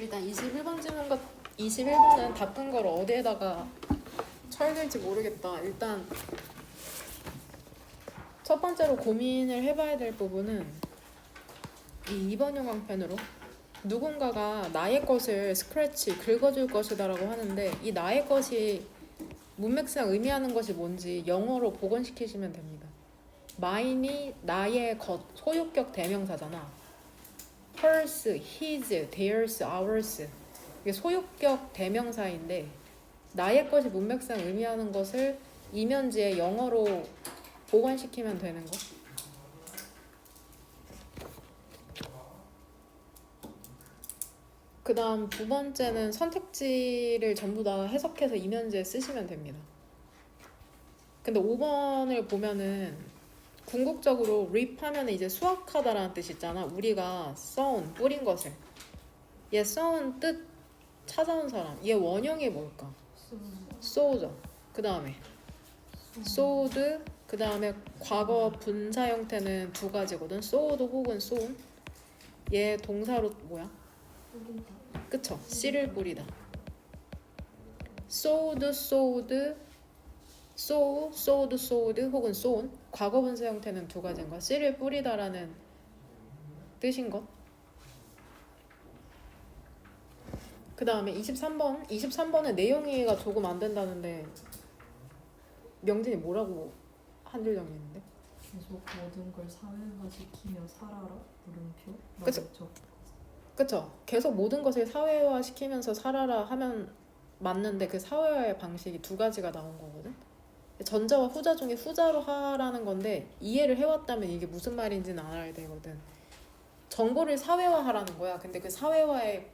일단 21번은 답은 걸 어디에다가 쳐야 될지 모르겠다. 일단 첫 번째로 고민을 해봐야 될 부분은 이 2번 형광펜으로 누군가가 나의 것을 스크래치 긁어줄 것이다 라고 하는데, 이 나의 것이 문맥상 의미하는 것이 뭔지 영어로 복원시키시면 됩니다. mine이 나의 것, 소유격 대명사잖아. hers, his, theirs, ours, 이게 소유격 대명사인데 나의 것이 문맥상 의미하는 것을 이면지에 영어로 복원시키면 되는 거. 그 다음 두 번째는 선택지를 전부 다 해석해서 이면지에 쓰시면 됩니다. 근데 5번을 보면은 궁극적으로 reap하면 이제 수확하다라는 뜻이 있잖아. 우리가 sown, 뿌린 것을. 얘 sown 뜻 찾아온 사람. 얘 원형이 뭘까? sow죠. 그 다음에 sowed, 그 다음에 과거 분사 형태는 두 가지거든. sowed 혹은 sown. 얘 동사로 뭐야? 그쵸? 씨를 뿌리다. sowed, sowed, sow, sowed, sowed 혹은 sown. 과거 분사 형태는 두 가지인 거. 씨를 뿌리다라는 뜻인 것. 그 다음에 23번은 내용 이해가 조금 안 된다는데 명진이 뭐라고 한 줄 정리했는데? 계속 모든 걸 사회화시키며 살아라. 물음표. 그쵸? 그쵸? 계속 모든 것을 사회화 시키면서 살아라 하면 맞는데 그 사회화의 방식이 두 가지가 나온 거거든? 전자와 후자 중에 후자로 하라는 건데 이해를 해왔다면 이게 무슨 말인지는 알아야 되거든. 정보를 사회화하라는 거야. 근데 그 사회화의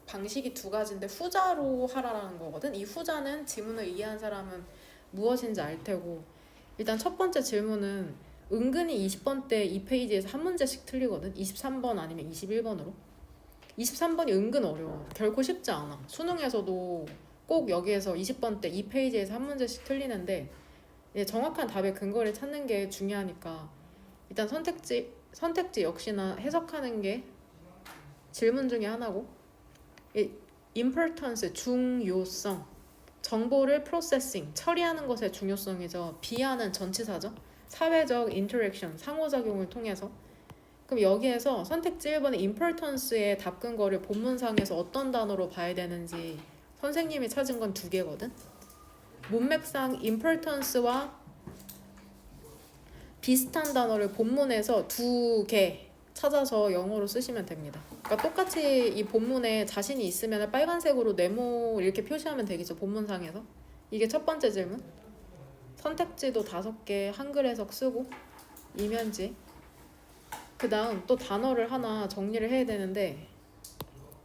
방식이 두 가지인데 후자로 하라는 거거든. 이 후자는 지문을 이해한 사람은 무엇인지 알 테고, 일단 첫 번째 질문은 은근히 20번 때 이 페이지에서 한 문제씩 틀리거든. 23번 아니면 21번으로. 23번이 은근 어려워. 결코 쉽지 않아. 수능에서도 꼭 여기에서 20번 때 이 페이지에서 한 문제씩 틀리는데 정확한 답의 근거를 찾는 게 중요하니까 일단 선택지 역시나 해석하는 게 질문 중에 하나고, importance, 중요성, 정보를 processing, 처리하는 것의 중요성이죠. 비하는 전치사죠. 사회적 interaction, 상호작용을 통해서. 그럼 여기에서 선택지 1번의 importance의 답 근거를 본문상에서 어떤 단어로 봐야 되는지 선생님이 찾은 건 두 개거든. 문맥상 importance와 비슷한 단어를 본문에서 두 개 찾아서 영어로 쓰시면 됩니다. 그러니까 똑같이 이 본문에 자신이 있으면 빨간색으로 네모 이렇게 표시하면 되겠죠. 본문상에서. 이게 첫 번째 질문. 선택지도 5개 한글 해석 쓰고 이면지. 그 다음 또 단어를 하나 정리를 해야 되는데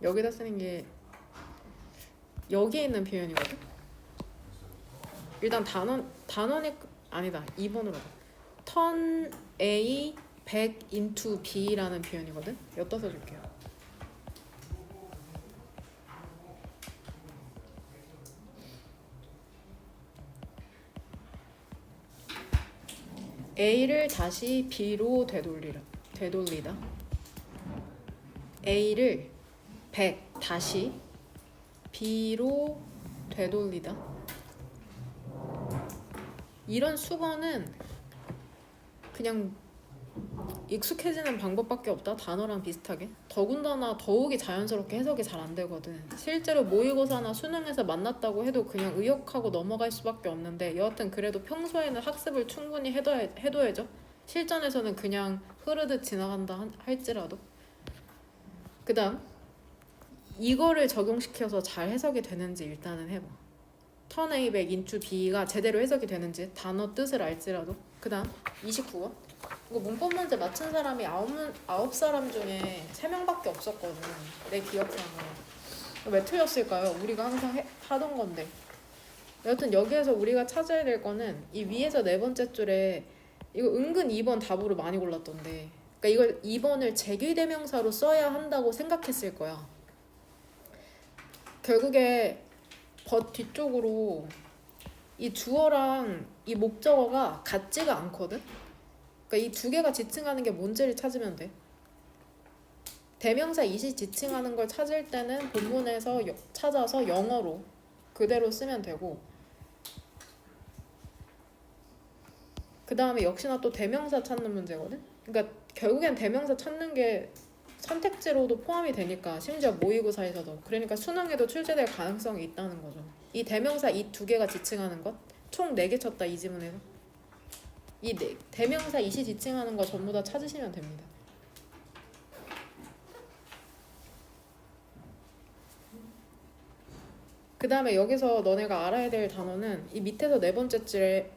여기다 쓰는 게 여기에 있는 표현이거든. 일단 단원이 아니다. 2번으로 turn A back into B라는 표현이거든. 여기다 써줄게요. A를 다시 B로 되돌리다. A를 back 다시 B로 되돌리다. 이런 수거는 그냥 익숙해지는 방법밖에 없다. 단어랑 비슷하게. 더군다나 더욱이 자연스럽게 해석이 잘 안 되거든. 실제로 모의고사나 수능에서 만났다고 해도 그냥 의역하고 넘어갈 수밖에 없는데, 여하튼 그래도 평소에는 학습을 충분히 해둬야죠. 실전에서는 그냥 흐르듯 지나간다 할지라도. 그 다음 이거를 적용시켜서 잘 해석이 되는지 일단은 해봐. turn A back into B가 제대로 해석이 되는지 단어 뜻을 알지라도. 그 다음 29번. 이거 문법 문제 맞춘 사람이 9사람 중에 3명밖에 없었거든. 내 기억상으로. 왜 틀렸을까요? 우리가 항상 하던 건데. 여튼 여기에서 우리가 찾아야 될 거는 이 위에서 네 번째 줄에 이거 은근 2번 답으로 많이 골랐던데, 그러니까 이걸 2번을 제귀대명사로 써야 한다고 생각했을 거야. 결국에 뒤쪽으로 이 주어랑 이 목적어가 같지가 않거든. 그러니까 이 두 개가 지칭하는 게 뭔지를 찾으면 돼. 대명사 이시 지칭하는 걸 찾을 때는 본문에서 찾아서 영어로 그대로 쓰면 되고, 그 다음에 역시나 또 대명사 찾는 문제거든. 그러니까 결국엔 대명사 찾는 게 선택지로도 포함이 되니까, 심지어 모의고사에서도. 그러니까 수능에도 출제될 가능성이 있다는 거죠. 이 대명사 이 두 개가 지칭하는 것 총 4개 쳤다 이 지문에서. 이 대명사 이시 지칭하는 거 전부 다 찾으시면 됩니다. 그 다음에 여기서 너네가 알아야 될 단어는 이 밑에서 네 번째 줄에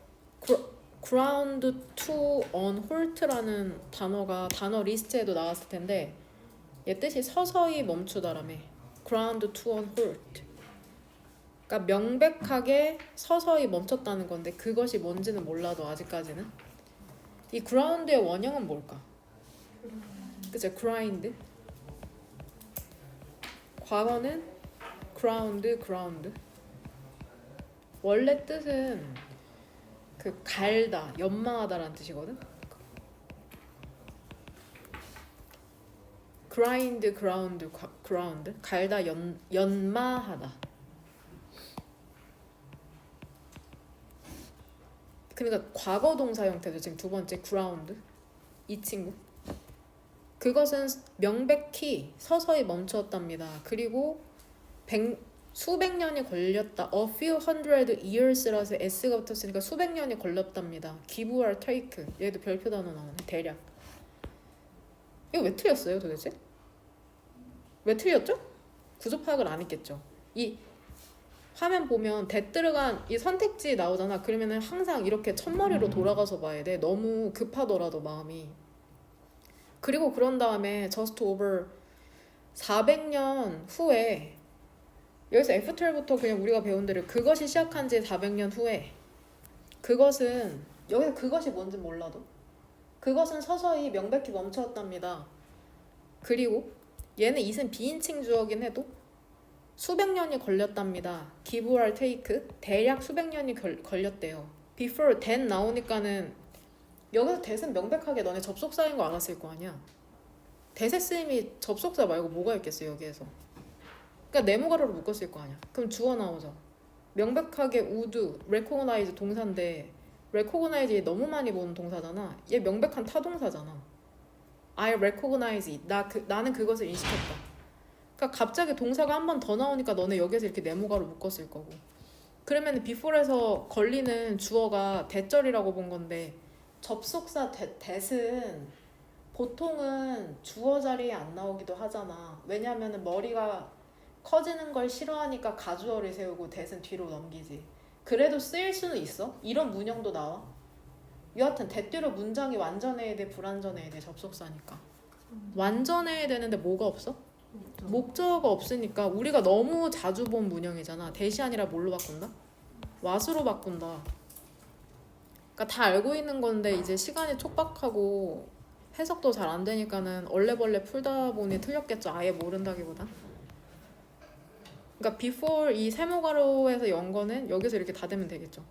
ground to on halt라는 단어가 단어 리스트에도 나왔을 텐데, 얘 뜻이 서서히 멈추다라며. ground to on halt. 그러니까 명백하게 서서히 멈췄다는 건데, 그것이 뭔지는 몰라도 아직까지는. 이 ground의 원형은 뭘까? 그쵸? grind. 과거는 ground. 원래 뜻은 그 갈다, 연마하다라는 뜻이거든. grind, ground. 갈다, 연마하다. 그러니까 과거 동사 형태죠. 지금 두 번째 ground. 이 친구. 그것은 명백히 서서히 멈추었답니다. 그리고 수백 년이 걸렸다. A few hundred years라서 s가 붙었으니까 수백 년이 걸렸답니다. give or take. 얘도 별표 단어 나오네. 대략. 이거 왜 틀렸어요 도대체? 왜 틀렸죠? 구조 파악을 안 했겠죠. 이 화면 보면 대뜨르간 이 선택지 나오잖아. 그러면은 항상 이렇게 첫머리로 돌아가서 봐야 돼. 너무 급하더라도 마음이. 그리고 그런 다음에 just over 400년 후에, 여기서 F12부터 그냥 우리가 배운 대로 그것이 시작한 지 400년 후에, 그것은 여기서 그것이 뭔지 몰라도 그것은 서서히 명백히 멈추었답니다. 그리고 얘는 이은 비인칭 주어긴 해도 수백 년이 걸렸답니다. give or take. 대략 수백 년이 걸렸대요. before, then 나오니까는 여기서 that은 명백하게 너네 접속사인 거 알았을 거 아니야. that의 쓰임이 접속사 말고 뭐가 있겠어 여기에서. 그러니까 네모가로로 묶었을 거 아니야. 그럼 주어 나오죠. 명백하게 would, recognize 동사인데 recognize 너무 많이 보는 동사잖아. 얘 명백한 타동사잖아. I recognize it. 나는 그것을 인식했다. 그러니까 갑자기 동사가 한 번 더 나오니까 너네 여기서 이렇게 네모가로 묶었을 거고. 그러면 before에서 걸리는 주어가 대절이라고 본 건데, 접속사 that은 보통은 주어 자리에 안 나오기도 하잖아. 왜냐면은 머리가 커지는 걸 싫어하니까 가주어를 세우고 that은 뒤로 넘기지. 그래도 쓰일 수는 있어. 이런 문형도 나와. 여하튼 that 뒤로 문장이 완전해야 돼, 불완전해야 돼. 접속사니까. 완전해야 되는데 뭐가 없어? 목적어가 없으니까. 우리가 너무 자주 본 문형이잖아. that이 아니라 뭘로 바꾼다? what으로 바꾼다. 그러니까 다 알고 있는 건데 이제 시간이 촉박하고 해석도 잘 안 되니까는 얼레벌레 풀다 보니 틀렸겠죠. 아예 모른다기보다. 그러니까 before 이 세모가로에서 연 거는 여기서 이렇게 다 되면 되겠죠.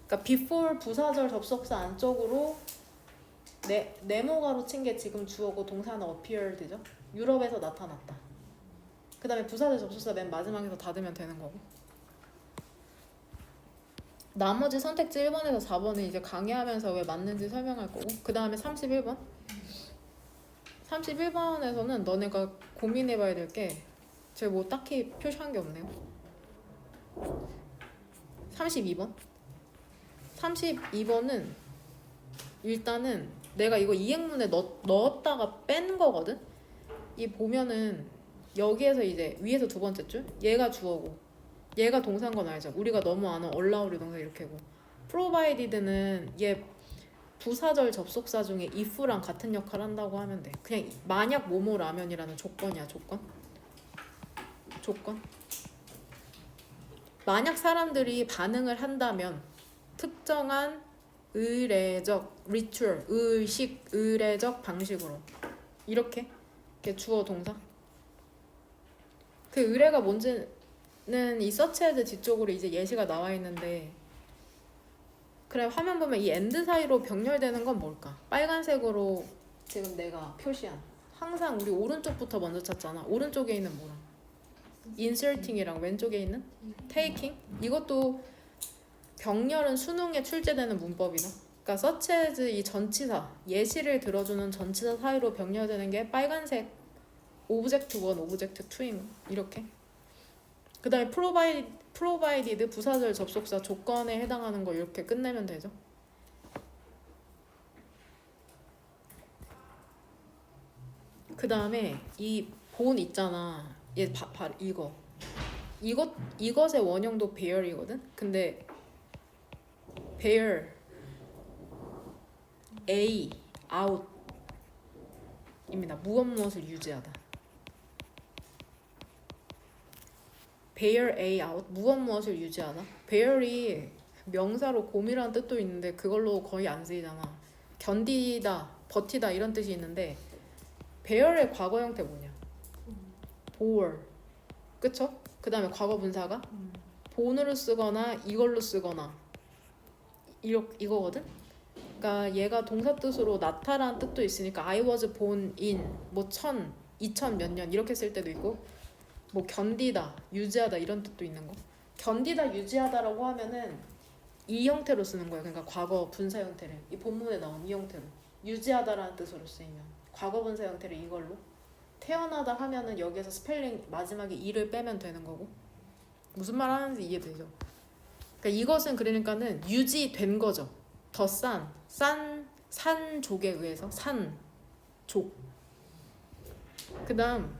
그러니까 before 부사절 접속사 안쪽으로 네모가로 친 게 지금 주어고 동사는 appeared죠. 유럽에서 나타났다. 그 다음에 부사절 접속사 맨 마지막에서 닫으면 되는 거고. 나머지 선택지 1번에서 4번은 이제 강의하면서 왜 맞는지 설명할 거고, 그 다음에 31번. 31번에서는 너네가 고민해봐야 될 게, 제가 뭐 딱히 표시한 게 없네요. 32번. 32번은 일단은 내가 이거 이행문에 넣었다가 뺀 거거든. 이 보면은 여기에서 이제 위에서 두 번째 줄, 얘가 주어고 얘가 동사인 건 알죠. 우리가 너무 아는 allow를 동사 이렇게고, provided는 얘 부사절 접속사 중에 if랑 같은 역할 한다고 하면 돼. 그냥 만약 뭐뭐라면이라는 조건이야. 조건. 만약 사람들이 반응을 한다면 특정한 의례적 ritual, 의식, 의례적 방식으로 이렇게 주어 동사. 그 의례가 뭔지는 이 서치헤드 뒤쪽으로 이제 예시가 나와 있는데, 그래 화면 보면 이 and 사이로 병렬되는 건 뭘까? 빨간색으로 지금 내가 표시한 항상 우리 오른쪽부터 먼저 찾잖아. 오른쪽에 있는 뭐랑? inserting이랑 왼쪽에 있는 taking. 이것도 병렬은 수능에 출제되는 문법이다. 그러니까 such as 이 전치사, 예시를 들어주는 전치사 사이로 병렬되는 게 빨간색 object 1, object 2인 이렇게. 그 다음에 provided 부사절 접속사 조건에 해당하는 거 이렇게 끝내면 되죠. 그 다음에 이 본 있잖아. 얘 이것의 원형도 bear이거든. 근데 bear A out 입니다. 무엇을 유지하다. bear A out 무엇을 유지하다. bear이 명사로 곰이라는 뜻도 있는데 그걸로 거의 안 쓰이잖아. 견디다, 버티다 이런 뜻이 있는데 bear의 과거 형태 뭐냐? bore. 그쵸? 그 다음에 과거 분사가 본으로 쓰거나 이걸로 쓰거나 이거거든? 그러니까 얘가 동사 뜻으로 나타라는 뜻도 있으니까 I was born in 뭐 2000 몇 년 이렇게 쓸 때도 있고 뭐 견디다, 유지하다 이런 뜻도 있는 거. 견디다, 유지하다라고 하면은 이 형태로 쓰는 거예요. 그러니까 과거 분사 형태를 이 본문에 나온 이 형태로 유지하다라는 뜻으로 쓰이면 과거 분사 형태를 이걸로 태어나다 하면은 여기에서 스펠링 마지막에 이를 빼면 되는 거고 무슨 말 하는지 이해되죠? 그러니까 이것은 그러니까는 유지된 거죠. 더 산족에 의해서 산족. 그다음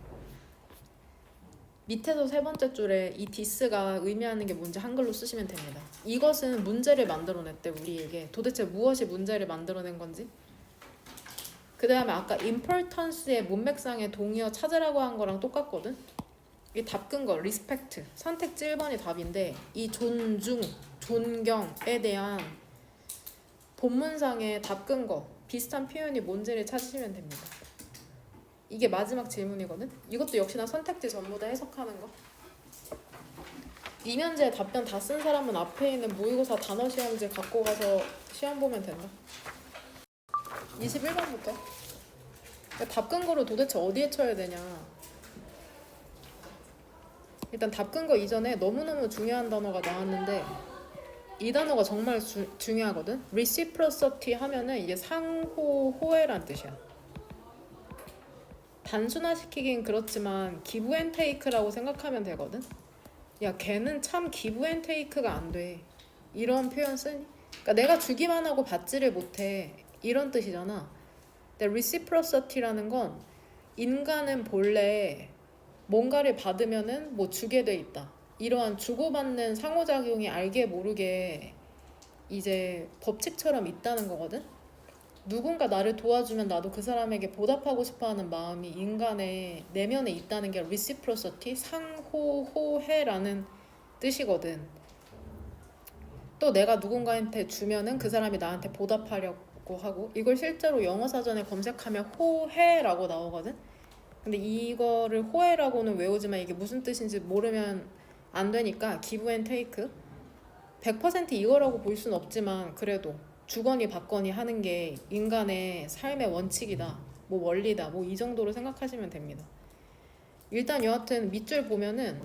밑에서 세 번째 줄에 이 this가 의미하는 게 뭔지 한글로 쓰시면 됩니다. 이것은 문제를 만들어냈대 우리에게. 도대체 무엇이 문제를 만들어낸 건지. 그 다음에 아까 importance의 문맥상의 동의어 찾으라고 한 거랑 똑같거든. 이 답 끈 거 respect 선택지 1번이 답인데 이 존중, 존경에 대한 본문상의 답 끈 거 비슷한 표현이 뭔지를 찾으시면 됩니다. 이게 마지막 질문이거든. 이것도 역시나 선택지 전부 다 해석하는 거. 이면제 답변 다 쓴 사람은 앞에 있는 모의고사 단어 시험지 갖고 가서 시험 보면 된다. 21번부터 답 끈 거를 도대체 어디에 쳐야 되냐. 일단 답 끈 거 이전에 너무너무 중요한 단어가 나왔는데 이 단어가 정말 중요하거든. reciprocity 하면은 이게 상호 호혜란 뜻이야. 단순화시키긴 그렇지만 give and take라고 생각하면 되거든. 야 걔는 참 give and take가 안 돼. 이런 표현 쓰니? 그러니까 내가 주기만 하고 받지를 못해. 이런 뜻이잖아. 근데 reciprocity라는 건 인간은 본래 뭔가를 받으면은 뭐 주게 돼 있다. 이러한 주고받는 상호작용이 알게 모르게 이제 법칙처럼 있다는 거거든. 누군가 나를 도와주면 나도 그 사람에게 보답하고 싶어하는 마음이 인간의 내면에 있다는 게 reciprocity, 상호호혜라는 뜻이거든. 또 내가 누군가한테 주면은 그 사람이 나한테 보답하려고 하고 이걸 실제로 영어 사전에 검색하면 호혜라고 나오거든. 근데 이거를 호혜라고는 외우지만 이게 무슨 뜻인지 모르면 안 되니까 give and take 100% 이거라고 볼 수는 없지만 그래도 주거니 받거니 하는 게 인간의 삶의 원칙이다. 뭐 원리다. 뭐 이 정도로 생각하시면 됩니다. 일단 여하튼 밑줄 보면은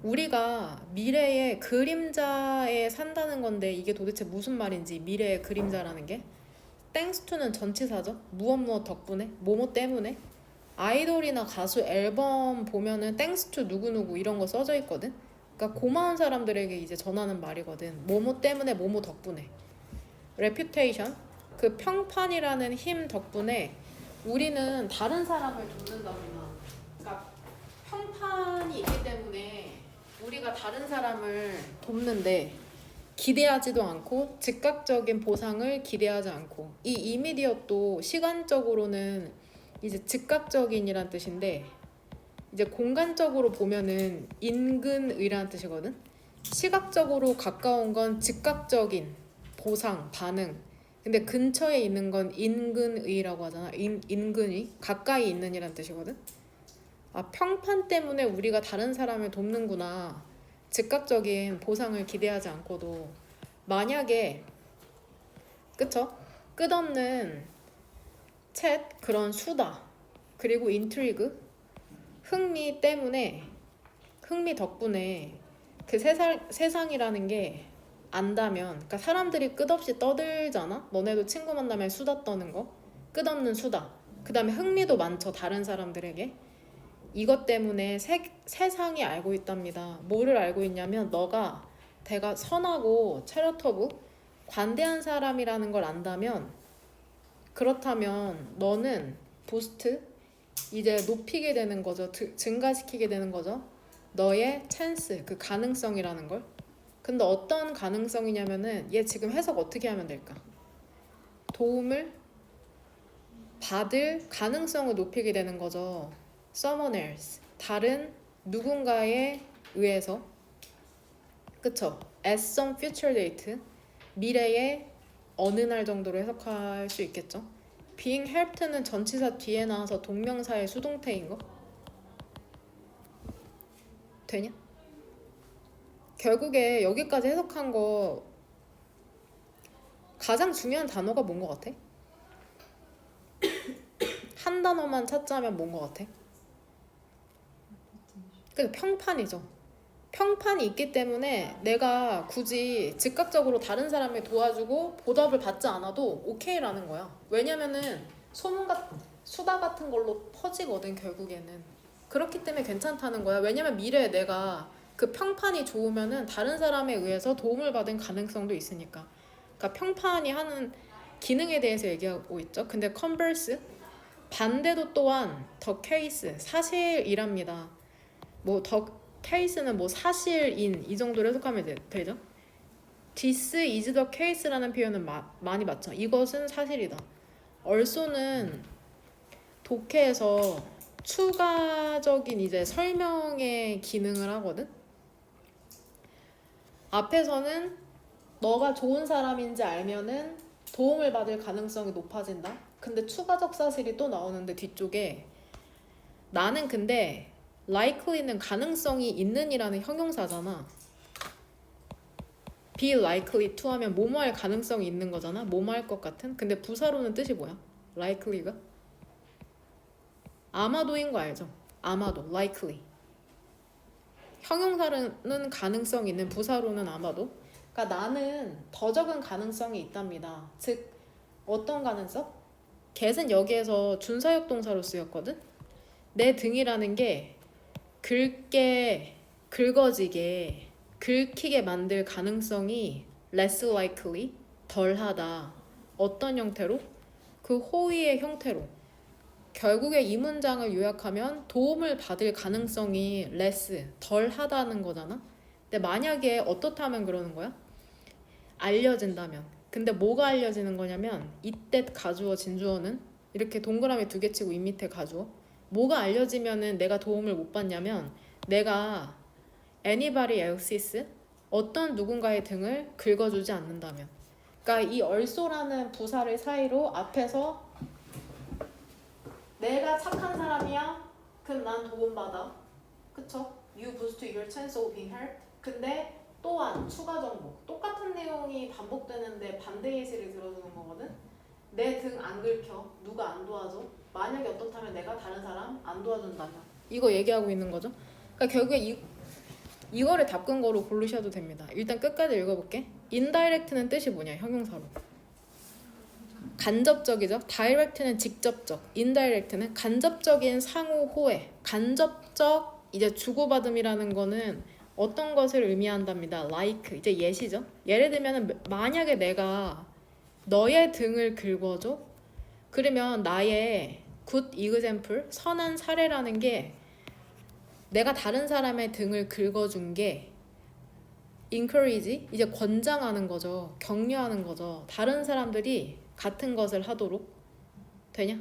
우리가 미래의 그림자에 산다는 건데 이게 도대체 무슨 말인지 미래의 그림자라는 게 thanks to는 전치사죠. 무엇 덕분에 뭐뭐 때문에 아이돌이나 가수 앨범 보면은 thanks to 누구누구 이런 거 써져 있거든. 그러니까 고마운 사람들에게 이제 전하는 말이거든. 뭐뭐 때문에 뭐뭐 덕분에 reputation 그 평판이라는 힘 덕분에 우리는 다른 사람을 돕는답니다. 그러니까 평판이 있기 때문에 우리가 다른 사람을 돕는데 기대하지도 않고 즉각적인 보상을 기대하지 않고 이 이미디엇도 시간적으로는 이제 즉각적인이란 뜻인데 이제 공간적으로 보면은 인근의라는 뜻이거든. 시각적으로 가까운 건 즉각적인 보상, 반응. 근데 근처에 있는 건 인근의라고 하잖아. 인근의, 가까이 있는이란 뜻이거든. 아, 평판 때문에 우리가 다른 사람을 돕는구나. 즉각적인 보상을 기대하지 않고도 만약에 그쵸? 끝없는 챗 그런 수다 그리고 인트리그, 흥미 때문에, 흥미 덕분에 그 세상이라는 게 안다면, 그러니까 사람들이 끝없이 떠들잖아. 너네도 친구 만나면 수다 떠는 거, 끝없는 수다. 그 다음에 흥미도 많죠, 다른 사람들에게. 이것 때문에 세상이 알고 있답니다. 뭐를 알고 있냐면 너가 내가 선하고 체러터부 관대한 사람이라는 걸 안다면, 그렇다면 너는 부스트 이제 높이게 되는 거죠. 증가시키게 되는 거죠. 너의 찬스, 그 가능성이라는 걸. 근데 어떤 가능성이냐면은 얘 지금 해석 어떻게 하면 될까? 도움을 받을 가능성을 높이게 되는 거죠. Someone else, 다른 누군가에 의해서. 그쵸? At some future date, 미래의 어느 날 정도로 해석할 수 있겠죠. Being helped는 전치사 뒤에 나와서 동명사의 수동태인 거 되냐? 결국에 여기까지 해석한 거 가장 중요한 단어가 뭔 거 같아? 한 단어만 찾자면 뭔 거 같아? 그래서 평판이죠. 평판이 있기 때문에 내가 굳이 즉각적으로 다른 사람을 도와주고 보답을 받지 않아도 오케이라는 거야. 왜냐면은 수다 같은 걸로 퍼지거든, 결국에는. 그렇기 때문에 괜찮다는 거야. 왜냐면 미래에 내가 그 평판이 좋으면은 다른 사람에 의해서 도움을 받은 가능성도 있으니까. 그러니까 평판이 하는 기능에 대해서 얘기하고 있죠. 근데 converse, 반대도 또한 the case, 사실이랍니다. 뭐 the case는 뭐 사실인 이 정도로 해석하면 되죠. This is the case라는 표현은 많이 맞죠. 이것은 사실이다. also는 독해에서 추가적인 이제 설명의 기능을 하거든. 앞에서는 너가 좋은 사람인지 알면은 도움을 받을 가능성이 높아진다. 근데 추가적 사실이 또 나오는데 뒤쪽에 나는 근데 likely는 가능성이 있는이라는 형용사잖아. be likely to 하면 뭐뭐 할 가능성이 있는 거잖아. 뭐뭐 할 것 같은. 근데 부사로는 뜻이 뭐야? likely가? 아마도인 거 알죠? 아마도, likely. 형용사로는 가능성이 있는, 부사로는 아마도. 그러니까 나는 더 적은 가능성이 있답니다. 즉 어떤 가능성? get은 여기에서 준사역 동사로 쓰였거든. 내 등이라는 게 긁게, 긁어지게, 긁히게 만들 가능성이 less likely, 덜하다. 어떤 형태로? 그 호의의 형태로. 결국에 이 문장을 요약하면 도움을 받을 가능성이 less, 덜하다는 거잖아. 근데 만약에 어떻다면 그러는 거야? 알려진다면. 근데 뭐가 알려지는 거냐면 이때 가주어 진주어는 이렇게 동그라미 2개 치고 이 밑에 가주어. 뭐가 알려지면은 내가 도움을 못 받냐면 내가 anybody else's, 어떤 누군가의 등을 긁어주지 않는다면. 그러니까 이 also라는 부사를 사이로 앞에서 내가 착한 사람이야? 그럼 난 도움받아. 그쵸? You boost your chance of being helped. 근데 또한 추가 정보. 똑같은 내용이 반복되는데 반대 예시를 들어주는 거거든. 내 등 안 긁혀. 누가 안 도와줘? 만약에 어떻다면 내가 다른 사람 안 도와준다면. 이거 얘기하고 있는 거죠. 그러니까 결국에 이거를 답근거로 고르셔도 됩니다. 일단 끝까지 읽어볼게. indirect는 뜻이 뭐냐? 형용사로. 간접적이죠. direct는 직접적, indirect는 간접적인 상호 호혜. 간접적 이제 주고받음이라는 거는 어떤 것을 의미한답니다. like 이제 예시죠. 예를 들면 만약에 내가 너의 등을 긁어줘. 그러면 나의 good example, 선한 사례라는 게 내가 다른 사람의 등을 긁어준 게 encourage 이제 권장하는 거죠. 격려하는 거죠. 다른 사람들이 같은 것을 하도록 되냐?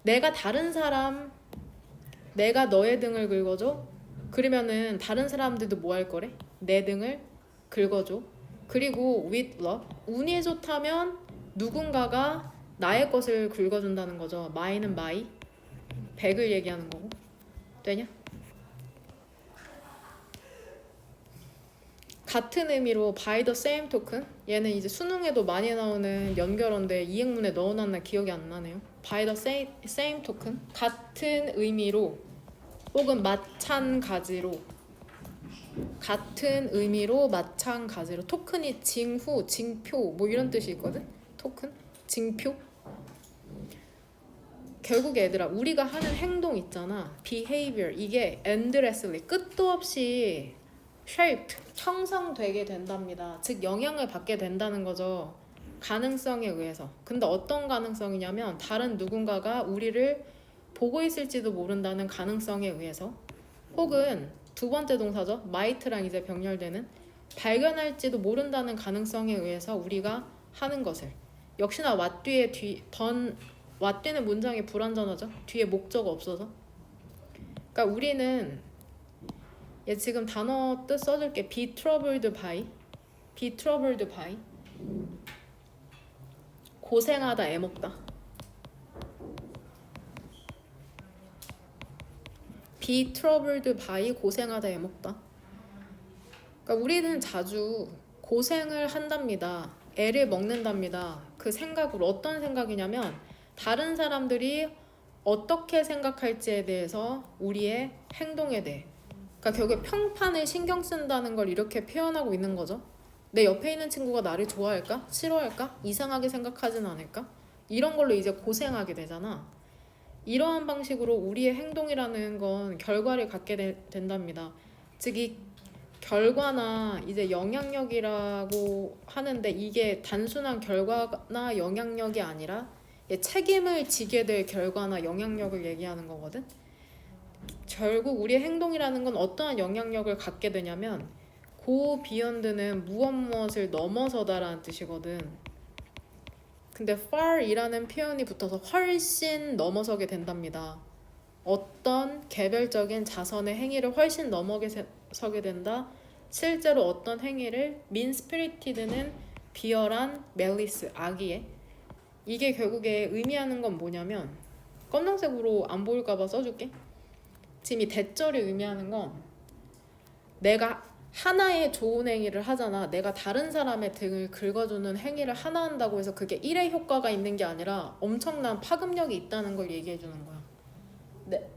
내가 너의 등을 긁어줘? 그러면은 다른 사람들도 뭐 할 거래? 내 등을 긁어줘. 그리고 with love, 운이 좋다면 누군가가 나의 것을 긁어준다는 거죠. my는 my, 100을 얘기하는 거고. 되냐? 같은 의미로 by the same token, 얘는 이제 수능에도 많이 나오는 연결어인데 이행문에 넣어놨나 기억이 안 나네요. by the same token, 같은 의미로 혹은 마찬가지로, 같은 의미로 마찬가지로. 토큰이 징후, 징표 뭐 이런 뜻이 있거든. 토큰, 징표. 결국 얘들아, 우리가 하는 행동 있잖아, behavior, 이게 endlessly, 끝도 없이 shaped, 형성되게 된답니다. 즉 영향을 받게 된다는 거죠. 가능성에 의해서. 근데 어떤 가능성이냐면 다른 누군가가 우리를 보고 있을지도 모른다는 가능성에 의해서, 혹은 두 번째 동사죠. might랑 이제 병렬되는, 발견할지도 모른다는 가능성에 의해서 우리가 하는 것을. 역시나 what 뒤에 what 뒤는 문장이 불완전하죠. 뒤에 목적 없어서. 그러니까 우리는 얘 지금 단어 뜻 써줄게. be troubled by, be troubled by, 고생하다 애먹다. be troubled by, 고생하다 애먹다. 그러니까 우리는 자주 고생을 한답니다. 애를 먹는답니다. 그 생각으로. 어떤 생각이냐면 다른 사람들이 어떻게 생각할지에 대해서 우리의 행동에 대해. 그러니까 결국에 평판을 신경 쓴다는 걸 이렇게 표현하고 있는 거죠. 내 옆에 있는 친구가 나를 좋아할까? 싫어할까? 이상하게 생각하진 않을까? 이런 걸로 이제 고생하게 되잖아. 이러한 방식으로 우리의 행동이라는 건 결과를 갖게 된답니다. 즉 이 결과나 이제 영향력이라고 하는데 이게 단순한 결과나 영향력이 아니라 책임을 지게 될 결과나 영향력을 얘기하는 거거든. 결국 우리의 행동이라는 건 어떠한 영향력을 갖게 되냐면 go beyond는 무엇을 넘어서다라는 뜻이거든. 근데 far이라는 표현이 붙어서 훨씬 넘어서게 된답니다. 어떤 개별적인 자선의 행위를 훨씬 넘어서게 된다. 실제로 어떤 행위를 mean-spirited는 비열한, malice, 악의에. 이게 결국에 의미하는 건 뭐냐면, 검정색으로 안 보일까봐 써줄게. 지금 이 대절이 의미하는 건 내가 하나의 좋은 행위를 하잖아. 내가 다른 사람의 등을 긁어주는 행위를 하나 한다고 해서 그게 일의 효과가 있는 게 아니라 엄청난 파급력이 있다는 걸 얘기해 주는 거야.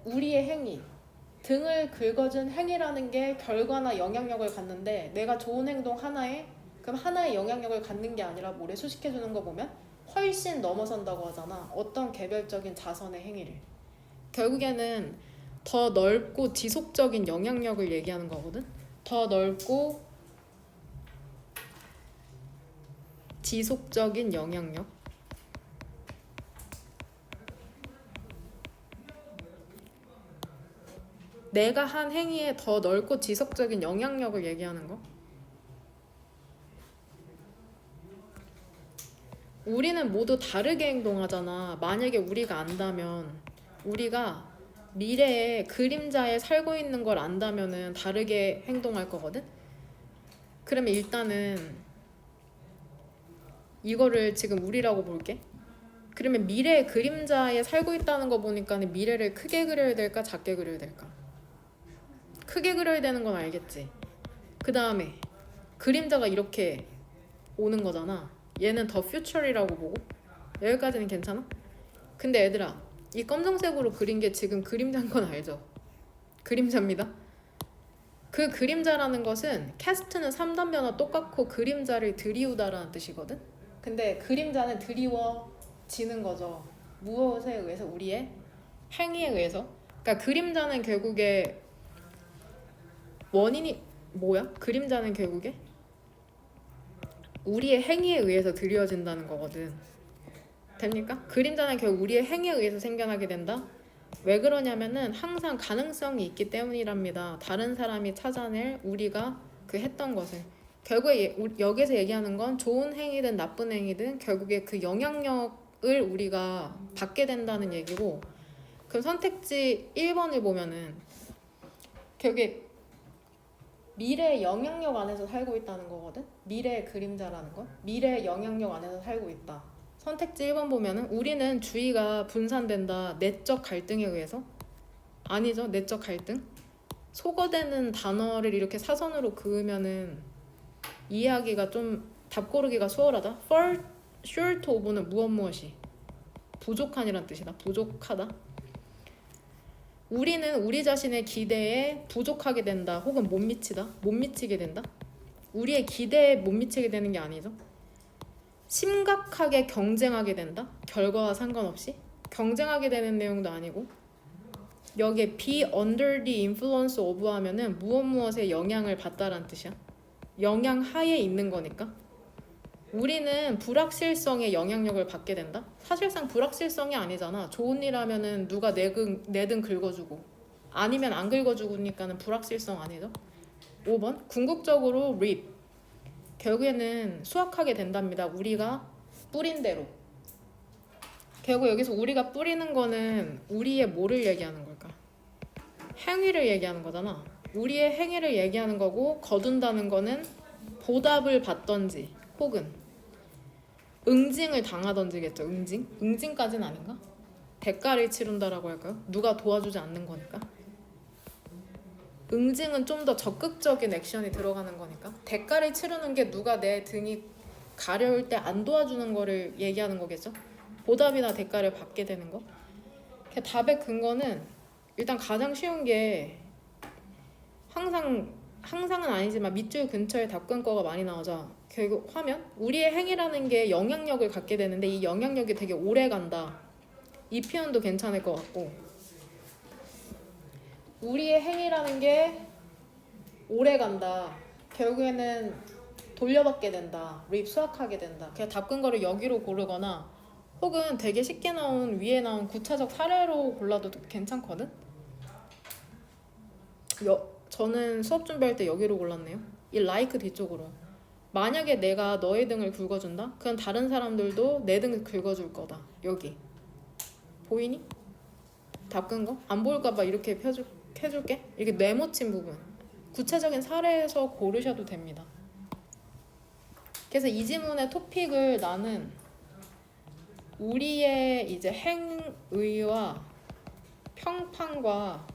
우리의 행위, 등을 긁어준 행위라는 게 결과나 영향력을 갖는데, 내가 좋은 행동 하나에 그럼 하나의 영향력을 갖는 게 아니라 모래수식해 주는 거 보면 훨씬 넘어선다고 하잖아. 어떤 개별적인 자선의 행위를. 결국에는 더 넓고 지속적인 영향력을 얘기하는 거거든. 더 넓고 지속적인 영향력. 내가 한 행위에 더 넓고 지속적인 영향력을 얘기하는 거. 우리는 모두 다르게 행동하잖아. 만약에 우리가 안다면, 우리가 미래에 그림자에 살고 있는 걸 안다면은 다르게 행동할 거거든. 그러면 일단은 이거를 지금 우리라고 볼게. 그러면 미래의 그림자에 살고 있다는 거 보니까는 미래를 크게 그려야 될까 작게 그려야 될까? 크게 그려야 되는 건 알겠지. 그 다음에 그림자가 이렇게 오는 거잖아. 얘는 더 퓨처리라고 보고. 여기까지는 괜찮아? 근데 얘들아, 이 검정색으로 그린 게 지금 그림자인 건 알죠? 그림자입니다. 그 그림자라는 것은 캐스트는 3단 변화 똑같고 그림자를 들이우다라는 뜻이거든. 근데 그림자는 드리워지는 거죠. 무엇에 의해서? 우리의 행위에 의해서. 그러니까 그림자는 결국에 원인이 뭐야? 그림자는 결국에 우리의 행위에 의해서 드리워진다는 거거든. 됩니까? 그림자는 결국 우리의 행위에 의해서 생겨나게 된다. 왜 그러냐면은 항상 가능성이 있기 때문이랍니다. 다른 사람이 찾아낼 우리가 그 했던 것을. 결국에 여기서 얘기하는 건 좋은 행위든 나쁜 행위든 결국에 그 영향력을 우리가 받게 된다는 얘기고, 그럼 선택지 1번을 보면은 결국에 미래의 영향력 안에서 살고 있다는 거거든. 미래의 그림자라는 건 미래의 영향력 안에서 살고 있다. 선택지 1번 보면은 우리는 주의가 분산된다. 내적 갈등에 의해서. 아니죠. 내적 갈등. 소거되는 단어를 이렇게 사선으로 그으면은 이해하기가 좀 답고르기가 수월하다. fall short of는 무엇이 부족한이란 뜻이다. 부족하다. 우리는 우리 자신의 기대에 부족하게 된다. 혹은 못 미치다. 못 미치게 된다. 우리의 기대에 못 미치게 되는 게 아니죠. 심각하게 경쟁하게 된다. 결과와 상관없이 경쟁하게 되는 내용도 아니고, 여기에 be under the influence of 하면은 무엇에 영향을 받다라는 뜻이야. 영향 하에 있는 거니까. 우리는 불확실성에 영향력을 받게 된다. 사실상 불확실성이 아니잖아. 좋은 일 하면은 누가 내 등 긁어주고, 아니면 안 긁어주니까는 불확실성 아니죠. 5번 궁극적으로 reap, 결국에는 수확하게 된답니다. 우리가 뿌린 대로. 결국 여기서 우리가 뿌리는 거는 우리의 뭐를 얘기하는 걸까? 행위를 얘기하는 거잖아. 우리의 행위를 얘기하는 거고, 거둔다는 거는 보답을 받던지 혹은 응징을 당하던지겠죠. 응징까지는 아닌가? 대가를 치른다라고 할까요? 누가 도와주지 않는 거니까. 응징은 좀 더 적극적인 액션이 들어가는 거니까. 대가를 치르는 게 누가 내 등이 가려울 때 안 도와주는 거를 얘기하는 거겠죠. 보답이나 대가를 받게 되는 거. 답의 근거는 일단 가장 쉬운 게 항상은 아니지만 밑줄 근처에 답근거가 많이 나오죠. 결국 화면, 우리의 행위라는 게 영향력을 갖게 되는데 이 영향력이 되게 오래 간다. 이 표현도 괜찮을 것 같고, 우리의 행위라는 게 오래 간다. 결국에는 돌려받게 된다. reap, 수확하게 된다. 그냥 답근거를 여기로 고르거나 혹은 되게 쉽게 나온 위에 나온 구체적 사례로 골라도 괜찮거든. 저는 수업 준비할 때 여기로 골랐네요. 이 like 뒤쪽으로. 만약에 내가 너의 등을 긁어준다? 그럼 다른 사람들도 내 등을 긁어줄 거다. 여기 보이니? 답근 거? 안 보일까봐 이렇게 해줄게. 이렇게 네모친 부분, 구체적인 사례에서 고르셔도 됩니다. 그래서 이 지문의 토픽을 나는 우리의 이제 행위와 평판과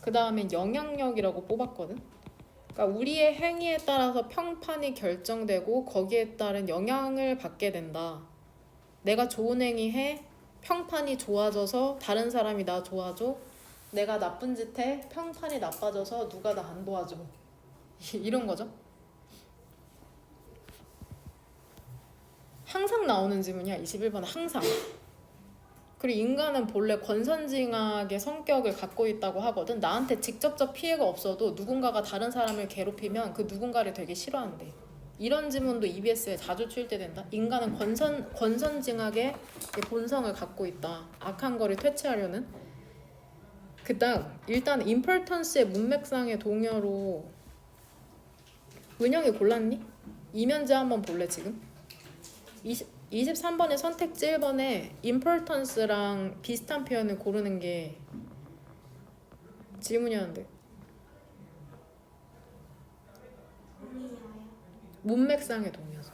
그 다음에 영향력이라고 뽑았거든. 그러니까 우리의 행위에 따라서 평판이 결정되고 거기에 따른 영향을 받게 된다. 내가 좋은 행위 해, 평판이 좋아져서 다른 사람이 나 도와줘. 내가 나쁜 짓 해, 평판이 나빠져서 누가 나 안 도와줘. 이런 거죠. 항상 나오는 질문이야. 21번은 항상. 그리고 인간은 본래 권선징악의 성격을 갖고 있다고 하거든. 나한테 직접적 피해가 없어도 누군가가 다른 사람을 괴롭히면 그 누군가를 되게 싫어한대. 이런 질문도 EBS에 자주 출제된다. 인간은 권선징악의 본성을 갖고 있다. 악한 거를 퇴치하려는. 그다음 일단 importance의 문맥상의 동요로 은영이 골랐니? 이면제 한번 볼래 지금? 23번의 선택지 1번에 importance랑 비슷한 표현을 고르는 게 질문이었는데 문맥상의 동의어죠.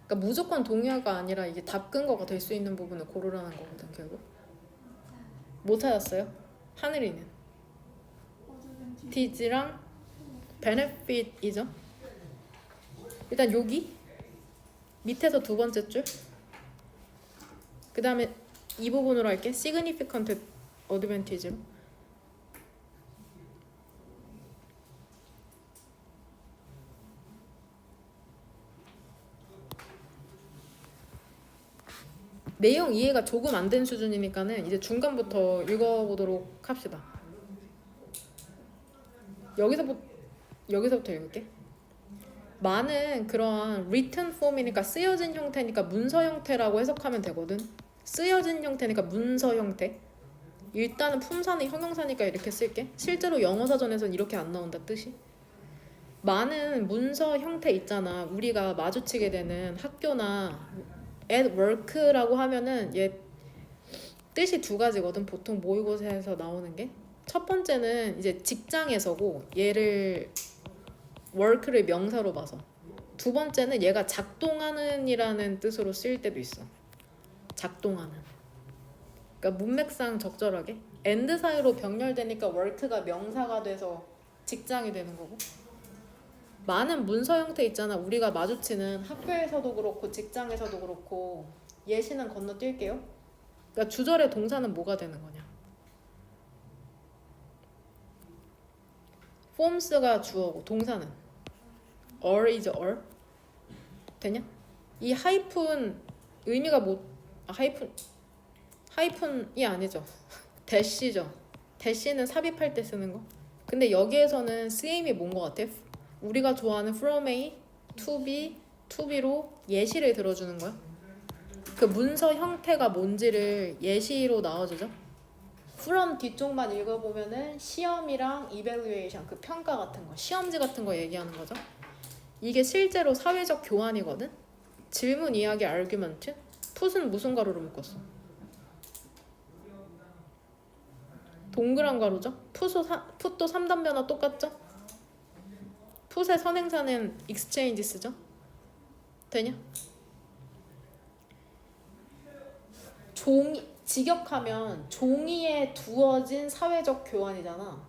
그러니까 무조건 동의어가 아니라 이게 답 근거가 될 수 있는 부분을 고르라는 거거든. 결국 뭐 찾았어요? 하늘이는 디지랑 benefit이죠. 일단 여기 밑에서 두 번째 줄, 그 다음에 이 부분으로 할게. significant advantage로. 내용 이해가 조금 안 된 수준이니까는 이제 중간부터 읽어보도록 합시다. 여기서부터 읽을게. 많은 그러한 written form이니까 쓰여진 형태니까 문서 형태라고 해석하면 되거든. 쓰여진 형태니까 문서 형태. 일단은 품사는 형용사니까 이렇게 쓸게. 실제로 영어 사전에서는 이렇게 안 나온다 뜻이. 많은 문서 형태 있잖아. 우리가 마주치게 되는 학교나 at work라고 하면은 얘 뜻이 두 가지거든. 보통 모의고사에서 나오는 게. 첫 번째는 이제 직장에서고 얘를 work를 명사로 봐서. 두 번째는 얘가 작동하는 이라는 뜻으로 쓰일 때도 있어. 작동하는. 그러니까 문맥상 적절하게 and 사이로 병렬되니까 work가 명사가 돼서 직장이 되는 거고, 많은 문서 형태 있잖아. 우리가 마주치는 학교에서도 그렇고 직장에서도 그렇고. 예시는 건너뛸게요. 그러니까 주절의 동사는 뭐가 되는 거냐? forms가 주어고 동사는 or is or 되냐? 이 하이픈 의미가 뭐 하이픈이 아니죠. 대시죠. 대시는 삽입할 때 쓰는 거. 근데 여기에서는 쓰임이 뭔 것 같아? 우리가 좋아하는 from A, to B, to B로 예시를 들어주는 거야. 그 문서 형태가 뭔지를 예시로 나와주죠. from 뒤쪽만 읽어보면은 시험이랑 evaluation, 그 평가 같은 거, 시험지 같은 거 얘기하는 거죠. 이게 실제로 사회적 교환이거든. 질문, 이야기, argument. 풋은 무슨 가로로 묶었어? 동그란 가로죠. 풋도 3단 변화 똑같죠? 풋의 선행사는 exchanges죠. 되냐? 직역하면 종이에 두어진 사회적 교환이잖아.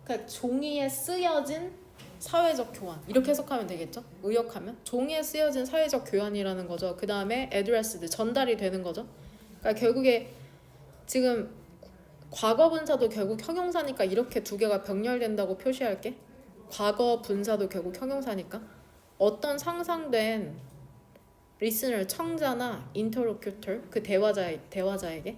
그러니까 종이에 쓰여진 사회적 교환 이렇게 해석하면 되겠죠? 의역하면 종이에 쓰여진 사회적 교환이라는 거죠. 그 다음에 addressed 전달이 되는 거죠. 그러니까 결국에 지금 과거 분사도 결국 형용사니까 이렇게 두 개가 병렬된다고 표시할게. 과거 분사도 결국 형용사니까 어떤 상상된 리스너 청자나 인터로큐터 그 대화자에게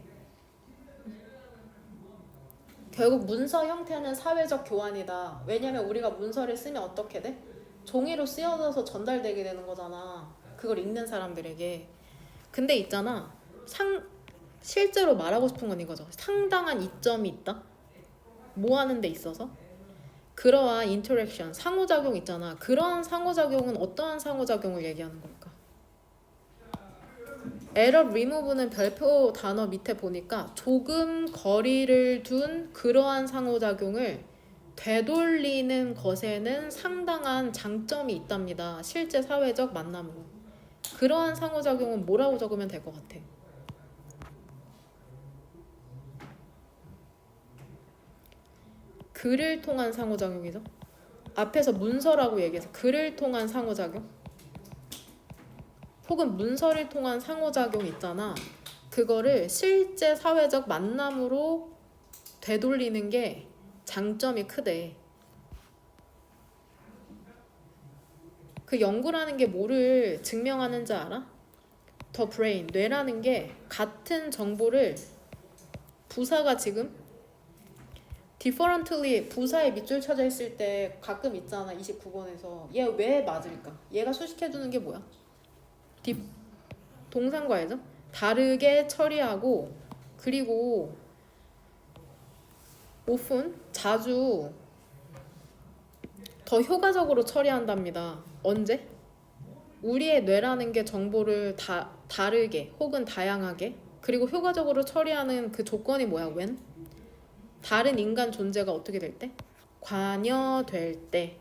결국 문서 형태는 사회적 교환이다. 왜냐면 우리가 문서를 쓰면 어떻게 돼? 종이로 쓰여져서 전달되게 되는 거잖아. 그걸 읽는 사람들에게. 근데 있잖아. 실제로 말하고 싶은 건 이거죠. 상당한 이점이 있다. 뭐 하는 데 있어서? 그러한 인터랙션, 상호작용 있잖아. 그러한 상호작용은 어떠한 상호작용을 얘기하는 걸까? 에러 리무브는 별표 단어 밑에 보니까 조금 거리를 둔 그러한 상호작용을 되돌리는 것에는 상당한 장점이 있답니다. 실제 사회적 만남으로. 그러한 상호작용은 뭐라고 적으면 될 것 같아? 글을 통한 상호작용이죠. 앞에서 문서라고 얘기해서 글을 통한 상호작용 혹은 문서를 통한 상호작용 있잖아. 그거를 실제 사회적 만남으로 되돌리는 게 장점이 크대. 그 연구라는 게 뭐를 증명하는지 알아? 더 브레인, 뇌라는 게 같은 정보를 부사가 지금 differently 부사에 밑줄 쳐져 있을 때 가끔 있잖아. 29번에서 얘 왜 맞을까? 얘가 수식해주는 게 뭐야? 동사과예죠. 다르게 처리하고 그리고 often 자주 더 효과적으로 처리한답니다. 언제? 우리의 뇌라는 게 정보를 다르게 혹은 다양하게 그리고 효과적으로 처리하는 그 조건이 뭐야? when? 다른 인간 존재가 어떻게 될 때? 관여될 때.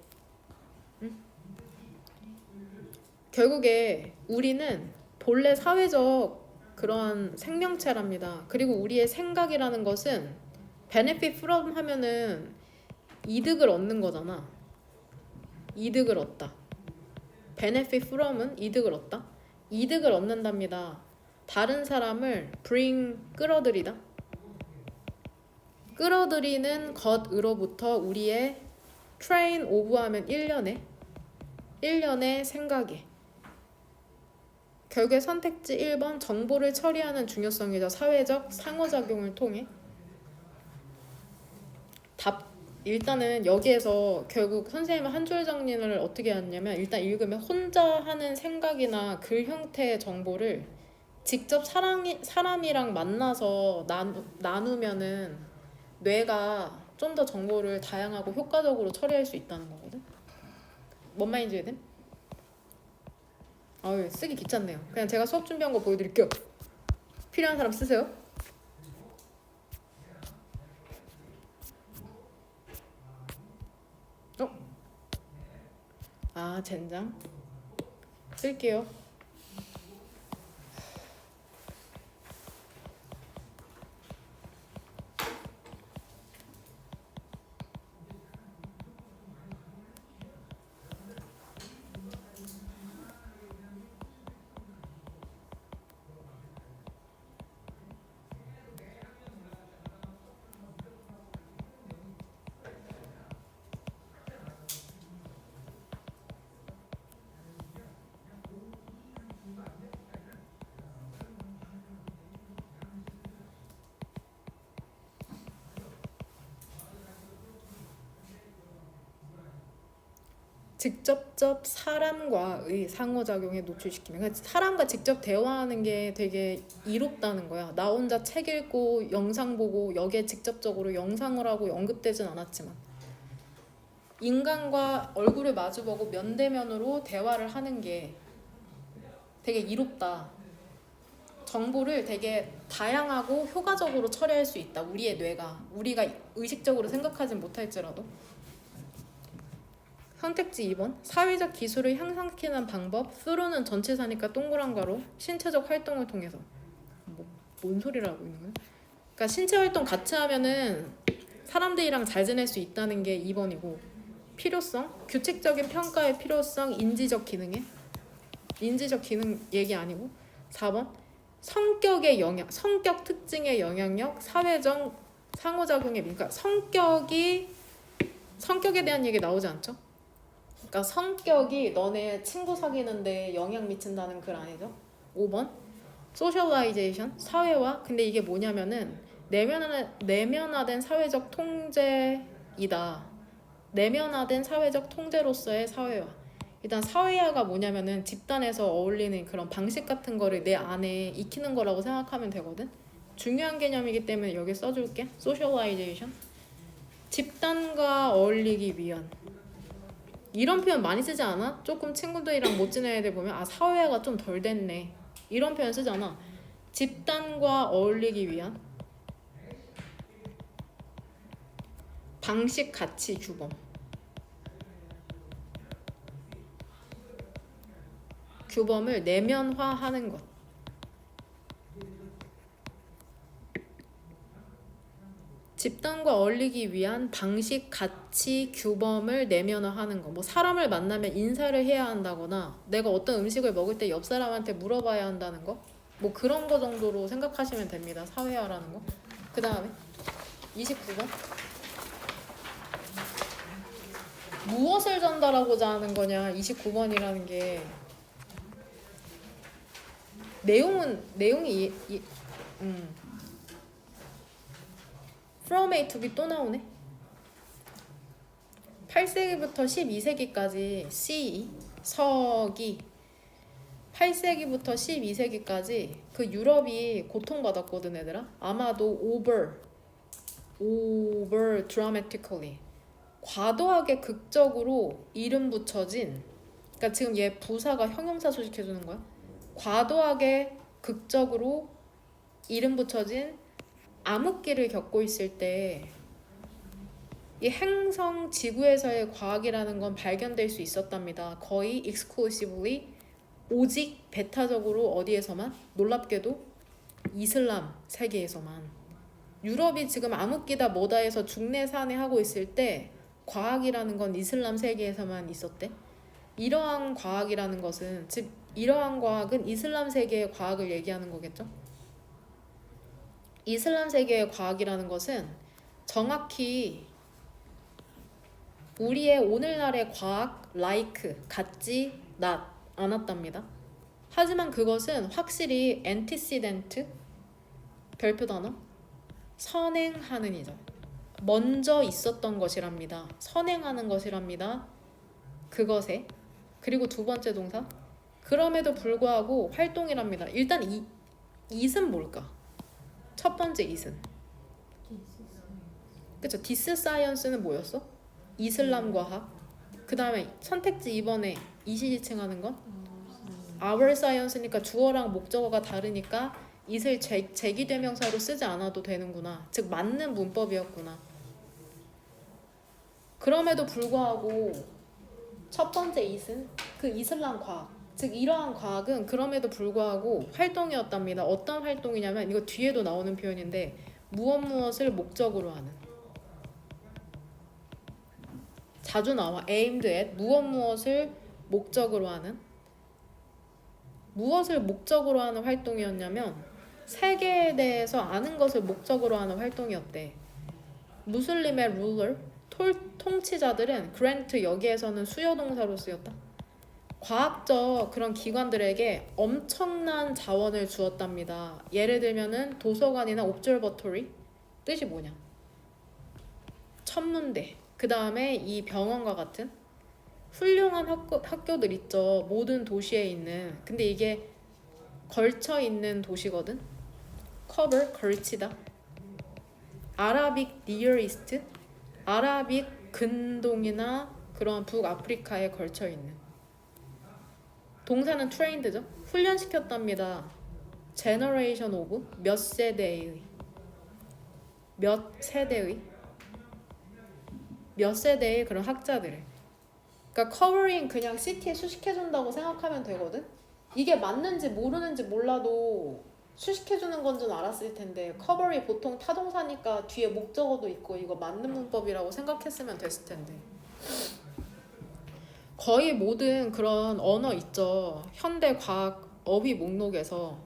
결국에 우리는 본래 사회적 그러한 생명체랍니다. 그리고 우리의 생각이라는 것은 benefit from 하면은 이득을 얻는 거잖아. 이득을 얻다. benefit from은 이득을 얻다. 이득을 얻는답니다. 다른 사람을 bring 끌어들이다. 끌어들이는 것으로부터 우리의 train of 하면 1년의 생각에 결국에 선택지 1번 정보를 처리하는 중요성이죠. 사회적 상호작용을 통해 일단은 여기에서 결국 선생님은 한 줄 정리를 어떻게 하냐면 일단 읽으면 혼자 하는 생각이나 글 형태의 정보를 직접 사람이랑 만나서 나누면은 뇌가 좀 더 정보를 다양하고 효과적으로 처리할 수 있다는 거거든. 뭔 말인지 이해돼? 아유 쓰기 귀찮네요. 그냥 제가 수업 준비한 거 보여드릴게요. 필요한 사람 쓰세요. 젠장 쓸게요. 직접적 사람과의 상호작용에 노출시키면, 그러니까 사람과 직접 대화하는 게 되게 이롭다는 거야. 나 혼자 책 읽고 영상 보고 여기에 직접적으로 영상을 하고 언급되진 않았지만 인간과 얼굴을 마주보고 면대면으로 대화를 하는 게 되게 이롭다. 정보를 되게 다양하고 효과적으로 처리할 수 있다. 우리의 뇌가, 우리가 의식적으로 생각하진 못할지라도. 선택지 2번. 사회적 기술을 향상시키는 방법. through는 전치사니까 동그란 가로. 신체적 활동을 통해서. 뭔 소리를 하고 있는 거야? 그러니까 신체 활동 같이 하면은 사람들이랑 잘 지낼 수 있다는 게 2번이고, 필요성, 규칙적인 평가의 필요성, 인지적 기능에, 인지적 기능 얘기 아니고. 4번. 성격의 영향, 성격 특징의 영향력, 사회적 상호작용의, 그러니까 성격에 대한 얘기 나오지 않죠? 그러니까 성격이 너네 친구 사귀는데 영향 미친다는 글 아니죠? 5번. 소셜라이제이션, 사회화. 근데 이게 뭐냐면은 내면화된 사회적 통제이다. 내면화된 사회적 통제로서의 사회화. 일단 사회화가 뭐냐면은 집단에서 어울리는 그런 방식 같은 거를 내 안에 익히는 거라고 생각하면 되거든. 중요한 개념이기 때문에 여기 써줄게. 소셜라이제이션. 집단과 어울리기 위한. 이런 표현 많이 쓰지 않아? 조금 친구들이랑 못 지내는 애들 보면 아 사회화가 좀 덜 됐네. 이런 표현 쓰잖아. 집단과 어울리기 위한 방식, 가치, 규범. 규범을 내면화하는 것. 집단과 어울리기 위한 방식, 가치, 규범을 내면화하는 거. 뭐 사람을 만나면 인사를 해야 한다거나 내가 어떤 음식을 먹을 때 옆 사람한테 물어봐야 한다는 거. 뭐 그런 거 정도로 생각하시면 됩니다. 사회화라는 거. 그 다음에 29번. 무엇을 전달하고자 하는 거냐. 29번이라는 게 내용이 From A to B 또 나오네. 8세기부터 12세기까지 C, 서기 8세기부터 12세기까지 그 유럽이 고통받았거든 얘들아. 아마도 over dramatically 과도하게 극적으로 이름 붙여진, 그러니까 지금 얘 부사가 형용사 수식해주는 거야. 과도하게 극적으로 이름 붙여진 암흑기를 겪고 있을 때 이 행성 지구에서의 과학이라는 건 발견될 수 있었답니다. 거의 exclusively, 오직 배타적으로 어디에서만? 놀랍게도 이슬람 세계에서만. 유럽이 지금 암흑기다 뭐다 해서 중내산에 하고 있을 때 과학이라는 건 이슬람 세계에서만 있었대. 이러한 과학이라는 것은, 즉 이러한 과학은 이슬람 세계의 과학을 얘기하는 거겠죠. 이슬람 세계의 과학이라는 것은 정확히 우리의 오늘날의 과학 같지 않았답니다. 하지만 그것은 확실히 antecedent, 별표 단어, 선행하는 이죠. 먼저 있었던 것이랍니다. 선행하는 것이랍니다. 그것에. 그리고 두 번째 동사, 그럼에도 불구하고 활동이랍니다. 일단 it은 뭘까? 첫 번째 it은, 그쵸? 디스 사이언스는 뭐였어? 이슬람 과학. 그 다음에 선택지 2번에 이시지칭하는 건 our science니까 주어랑 목적어가 다르니까 it을 제기대명사로 쓰지 않아도 되는구나. 즉 맞는 문법이었구나. 그럼에도 불구하고 첫 번째 it은 그 이슬람 과학, 즉 이러한 과학은 그럼에도 불구하고 활동이었답니다. 어떤 활동이냐면 이거 뒤에도 나오는 표현인데 무엇을 목적으로 하는, 자주 나와. aimed at, 무엇을 목적으로 하는. 무엇을 목적으로 하는 활동이었냐면 세계에 대해서 아는 것을 목적으로 하는 활동이었대. 무슬림의 ruler, 통치자들은 grant, 여기에서는 수요동사로 쓰였다. 과학적 그런 기관들에게 엄청난 자원을 주었답니다. 예를 들면은 도서관이나 observatory, 뜻이 뭐냐? 천문대. 그 다음에 이 병원과 같은 훌륭한 학교들 있죠. 모든 도시에 있는. 근데 이게 걸쳐 있는 도시거든. cover 걸치다. 아라빅 니어 이스트, 아라빅 근동이나 그런 북아프리카에 걸쳐 있는. 동사는 trained죠. 훈련시켰답니다. generation of 몇 세대의 그런 학자들을. 그러니까 covering 그냥 city에 수식해준다고 생각하면 되거든. 이게 맞는지 모르는지 몰라도 수식해주는 건 줄 알았을 텐데 cover이 보통 타동사니까 뒤에 목적어도 있고 이거 맞는 문법이라고 생각했으면 됐을 텐데. 거의 모든 그런 언어 있죠. 현대 과학 어휘 목록에서.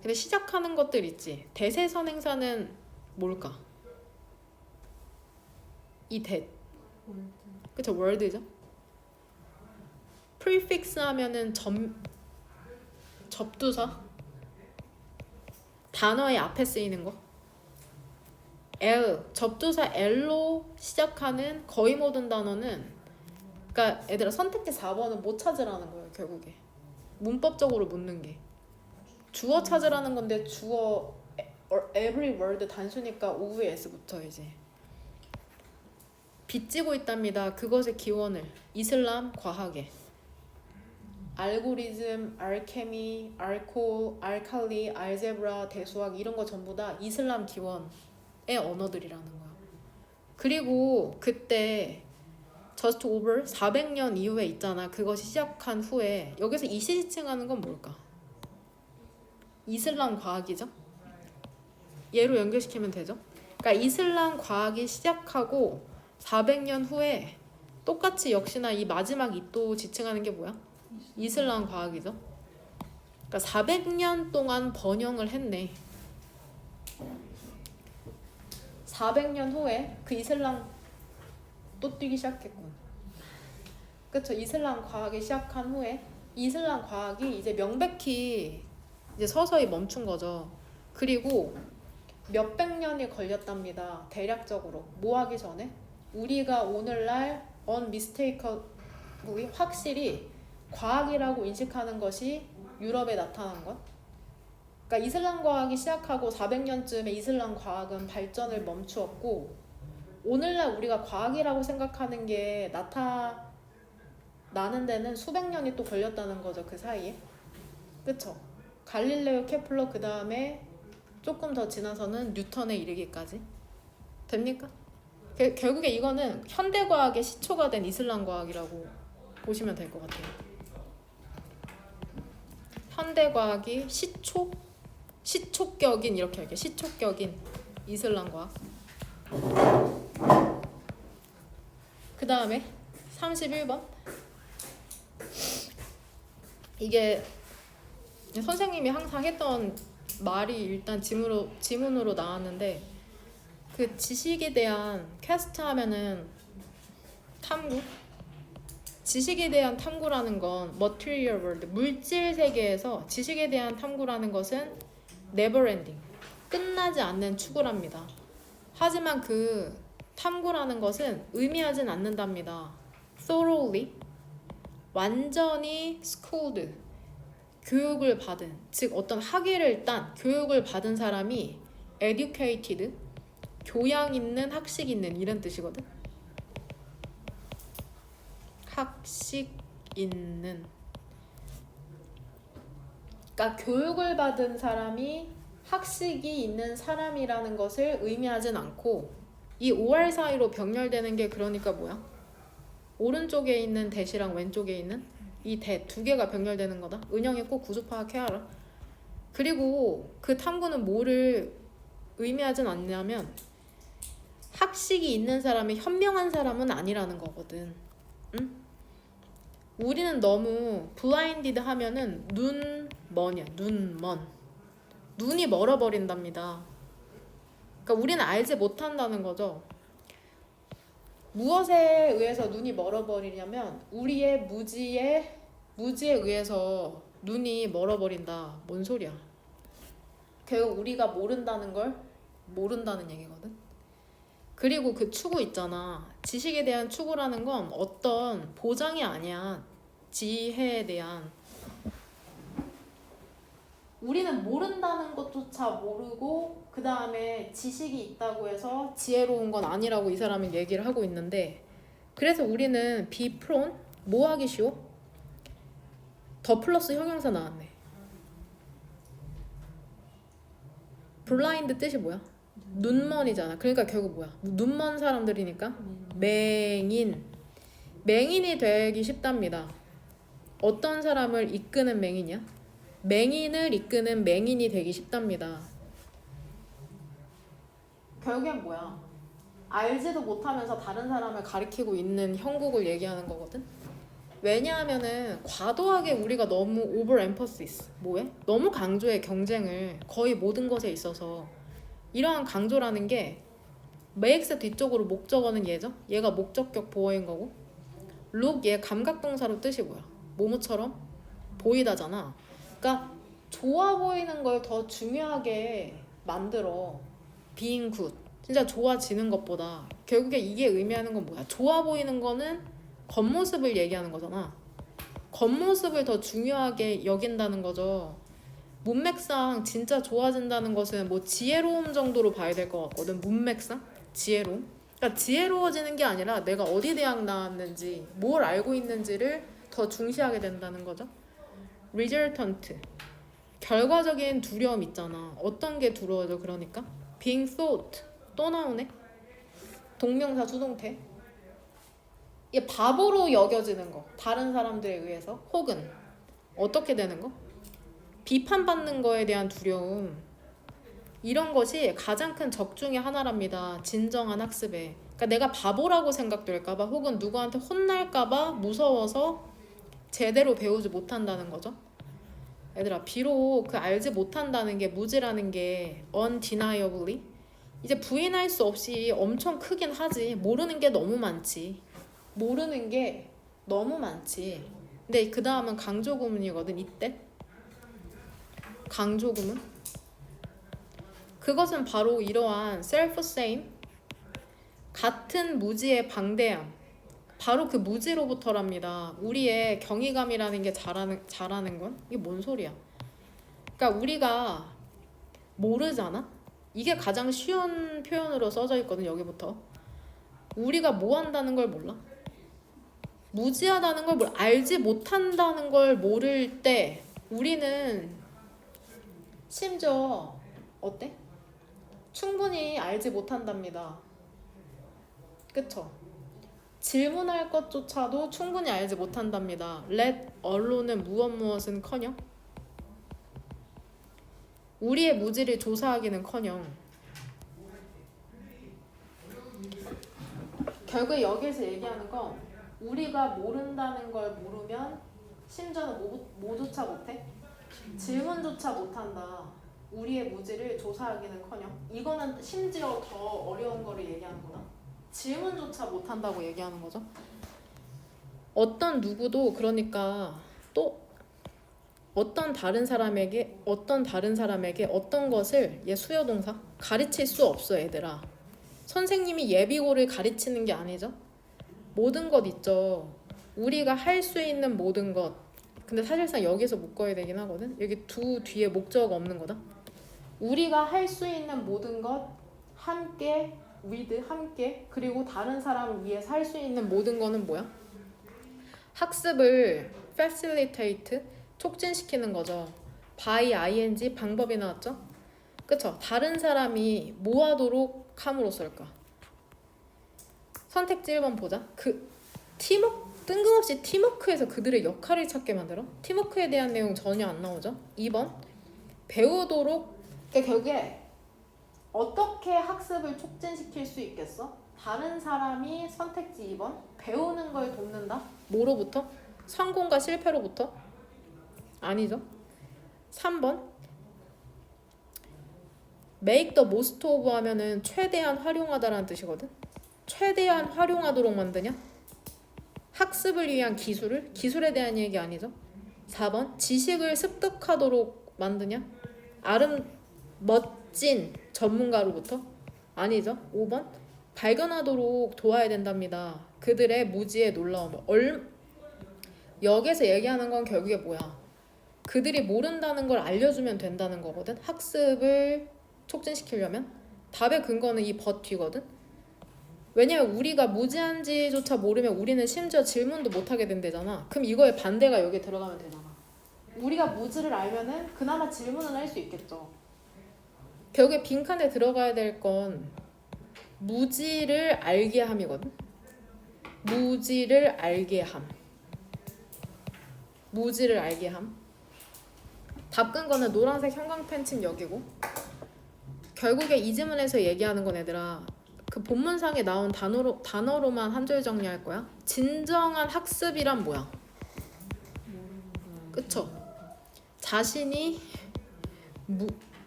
근데 시작하는 것들 있지. 대세선행사는 뭘까? 이 that. 월드. 그쵸, word죠. prefix 하면은 접두사. 단어의 앞에 쓰이는 거. L, 접두사 L로 시작하는 거의 모든 단어는, 그러니까 얘들아 선택지 4번은 뭐 찾으라는 거예요. 결국에 문법적으로 묻는 게 주어 찾으라는 건데 주어 every word 단수니까 오후에 S부터 이제 빚지고 있답니다. 그것의 기원을 이슬람 과학에. 알고리즘, 알케미, 알코올, 알칼리, 알제브라, 대수학 이런 거 전부 다 이슬람 기원의 언어들이라는 거야. 그리고 그때 just over 400년 이후에 있잖아. 그것이 시작한 후에 여기서 이시지칭하는 건 뭘까? 이슬람 과학이죠. 얘로 연결시키면 되죠. 그러니까 이슬람 과학이 시작하고 400년 후에 똑같이 역시나 이 마지막 이또 지칭하는 게 뭐야? 이슬람 과학이죠. 그러니까 400년 동안 번영을 했네. 400년 후에 그 이슬람 또 뛰기 시작했군. 그쵸? 이슬람 과학이 시작한 후에 이슬람 과학이 이제 명백히 이제 서서히 멈춘 거죠. 그리고 몇백 년이 걸렸답니다. 대략적으로 뭐 하기 전에 우리가 오늘날 unmistakably 확실히 과학이라고 인식하는 것이 유럽에 나타난 것. 그러니까 이슬람 과학이 시작하고 400년쯤에 이슬람 과학은 발전을 멈추었고 오늘날 우리가 과학이라고 생각하는 게 나타나는 데는 수백 년이 또 걸렸다는 거죠. 그 사이에. 그쵸? 갈릴레오, 케플러 그 다음에 조금 더 지나서는 뉴턴에 이르기까지. 됩니까? 결국에 이거는 현대과학의 시초가 된 이슬람 과학이라고 보시면 될 것 같아요. 현대과학이 시초격인 이렇게 할게요. 시초격인 이슬람 과학. 그 다음에 31번. 이게 선생님이 항상 했던 말이 일단 지문으로 나왔는데 그 지식에 대한 퀘스트 하면은 탐구? 지식에 대한 탐구라는 건 material world, 물질 세계에서 지식에 대한 탐구라는 것은 never ending, 끝나지 않는 추구랍니다. 하지만 그 탐구라는 것은 의미하진 않는답니다. thoroughly, 완전히 schooled, 교육을 받은, 즉 어떤 학위를 딴 교육을 받은 사람이 educated, 교양 있는, 학식 있는 이런 뜻이거든. 학식 있는. 그러니까 교육을 받은 사람이 학식이 있는 사람이라는 것을 의미하진 않고 이 OR 사이로 병렬되는 게 그러니까 뭐야? 오른쪽에 있는 대시랑 왼쪽에 있는 이 대 두 개가 병렬되는 거다. 은영이 꼭 구조 파악해야 알아. 그리고 그 탐구는 뭐를 의미하진 않냐면 학식이 있는 사람이 현명한 사람은 아니라는 거거든. 응? 우리는 너무 블라인디드 하면은 눈이 멀어버린답니다. 그러니까 우리는 알지 못한다는 거죠. 무엇에 의해서 눈이 멀어버리냐면 우리의 무지에 의해서 눈이 멀어버린다. 뭔 소리야? 결국 우리가 모른다는 걸 모른다는 얘기거든. 그리고 그 추구 있잖아. 지식에 대한 추구라는 건 어떤 보장이 아니야. 지혜에 대한. 우리는 모른다는 것조차 모르고 그 다음에 지식이 있다고 해서 지혜로운 건 아니라고 이 사람은 얘기를 하고 있는데, 그래서 우리는 be prone 뭐 하기 쉬워? 더 플러스 형용사 나왔네. 블라인드 뜻이 뭐야? 눈먼이잖아. 그러니까 결국 뭐야? 눈먼 사람들이니까 맹인. 맹인이 되기 쉽답니다. 어떤 사람을 이끄는 맹인이야? 맹인을 이끄는 맹인이 되기 쉽답니다. 결국엔 뭐야? 알지도 못하면서 다른 사람을 가리키고 있는 형국을 얘기하는 거거든. 왜냐하면은 과도하게 우리가 너무 over emphasis 뭐해? 너무 강조해 경쟁을 거의 모든 것에 있어서. 이러한 강조라는 게 makes 뒤쪽으로 목적어는 얘죠? 얘가 목적격 보어인 거고, look 얘 감각동사로 뜻이 뭐야? 뭐뭐처럼 보이다잖아. 그러니까 좋아 보이는 걸 더 중요하게 만들어. being good 진짜 좋아지는 것보다. 결국에 이게 의미하는 건 뭐야? 좋아 보이는 거는 겉모습을 얘기하는 거잖아. 겉모습을 더 중요하게 여긴다는 거죠. 문맥상 진짜 좋아진다는 것은 뭐 지혜로움 정도로 봐야 될 것 같거든. 문맥상 지혜로움. 그러니까 지혜로워지는 게 아니라 내가 어디 대학 나왔는지 뭘 알고 있는지를 더 중시하게 된다는 거죠. resultant 결과적인 두려움 있잖아. 어떤 게 두려워져? 그러니까 being thought 또 나오네. 동명사 수동태. 이게 바보로 여겨지는 거. 다른 사람들에 의해서. 혹은 어떻게 되는 거? 비판받는 거에 대한 두려움. 이런 것이 가장 큰 적 중에 하나랍니다. 진정한 학습에. 그러니까 내가 바보라고 생각될까봐 혹은 누구한테 혼날까봐 무서워서 제대로 배우지 못한다는 거죠. 얘들아, 비록 그 알지 못한다는 게 무지라는 게 undeniably 이제 부인할 수 없이 엄청 크긴 하지. 모르는 게 너무 많지. 모르는 게 너무 많지. 근데 그 다음은 강조구문이거든. 이때 강조구문. 그것은 바로 이러한 self-same 같은 무지의 방대함, 바로 그 무지로부터랍니다. 우리의 경이감이라는 게 잘하는 건 이게 뭔 소리야? 그러니까 우리가 모르잖아. 이게 가장 쉬운 표현으로 써져 있거든. 여기부터 우리가 뭐 한다는 걸 몰라. 무지하다는 걸 알지 못한다는 걸 모를 때 우리는 심지어 어때? 충분히 알지 못한답니다. 그쵸? 질문할 것조차도 충분히 알지 못한답니다. let alone은 무엇은커녕 우리의 무지를 조사하기는커녕. 결국 여기에서 얘기하는 건 우리가 모른다는 걸 모르면 심지어는 뭐조차 못해? 질문조차 못한다. 우리의 무지를 조사하기는커녕. 이거는 심지어 더 어려운 거를 얘기하는구나. 질문조차 못한다고 얘기하는 거죠. 어떤 누구도 그러니까 또 어떤 다른 사람에게 어떤 것을 얘 수요동사 가르칠 수 없어. 얘들아, 선생님이 예비고를 가르치는 게 아니죠. 모든 것 있죠. 우리가 할 수 있는 모든 것. 근데 사실상 여기서 묶어야 되긴 하거든. 여기 두 뒤에 목적 없는 거다. 우리가 할 수 있는 모든 것 함께 with 함께 그리고 다른 사람을 위해서 할 수 있는 모든 거는 뭐야? 학습을 facilitate 촉진시키는 거죠. by ing 방법이 나왔죠? 그쵸? 다른 사람이 뭐 하도록 함으로써일까? 선택지 1번 보자. 뜬금없이 팀워크에서 그들의 역할을 찾게 만들어? 팀워크에 대한 내용 전혀 안 나오죠? 2번 배우도록. 그러니까 결국에 어떻게 학습을 촉진시킬 수 있겠어? 다른 사람이 선택지 2번 배우는 걸 돕는다? 뭐로부터? 성공과 실패로부터? 아니죠. 3번 make the most of 하면은 최대한 활용하다라는 뜻이거든. 최대한 활용하도록 만드냐? 학습을 위한 기술에 대한 얘기 아니죠. 4번 지식을 습득하도록 만드냐? 멋진 전문가로부터? 아니죠. 5번 발견하도록 도와야 된답니다. 그들의 무지에 놀라움. 여기서 얘기하는 건 결국에 뭐야? 그들이 모른다는 걸 알려주면 된다는 거거든. 학습을 촉진시키려면 답의 근거는 이 but 뒤거든. 왜냐면 우리가 무지한지조차 모르면 우리는 심지어 질문도 못하게 된대잖아. 그럼 이거의 반대가 여기 들어가면 되잖아. 우리가 무지를 알면은 그나마 질문은 할 수 있겠죠. 결국에 빈칸에 들어가야 될 건 무지를 알게 함이거든. 무지를 알게 함. 무지를 알게 함. 답 근거는 노란색 형광펜 친 여기고, 결국에 이 지문에서 얘기하는 건 얘들아, 그 본문상에 나온 단어로만 한 줄 정리할 거야. 진정한 학습이란 뭐야? 그쵸? 자신이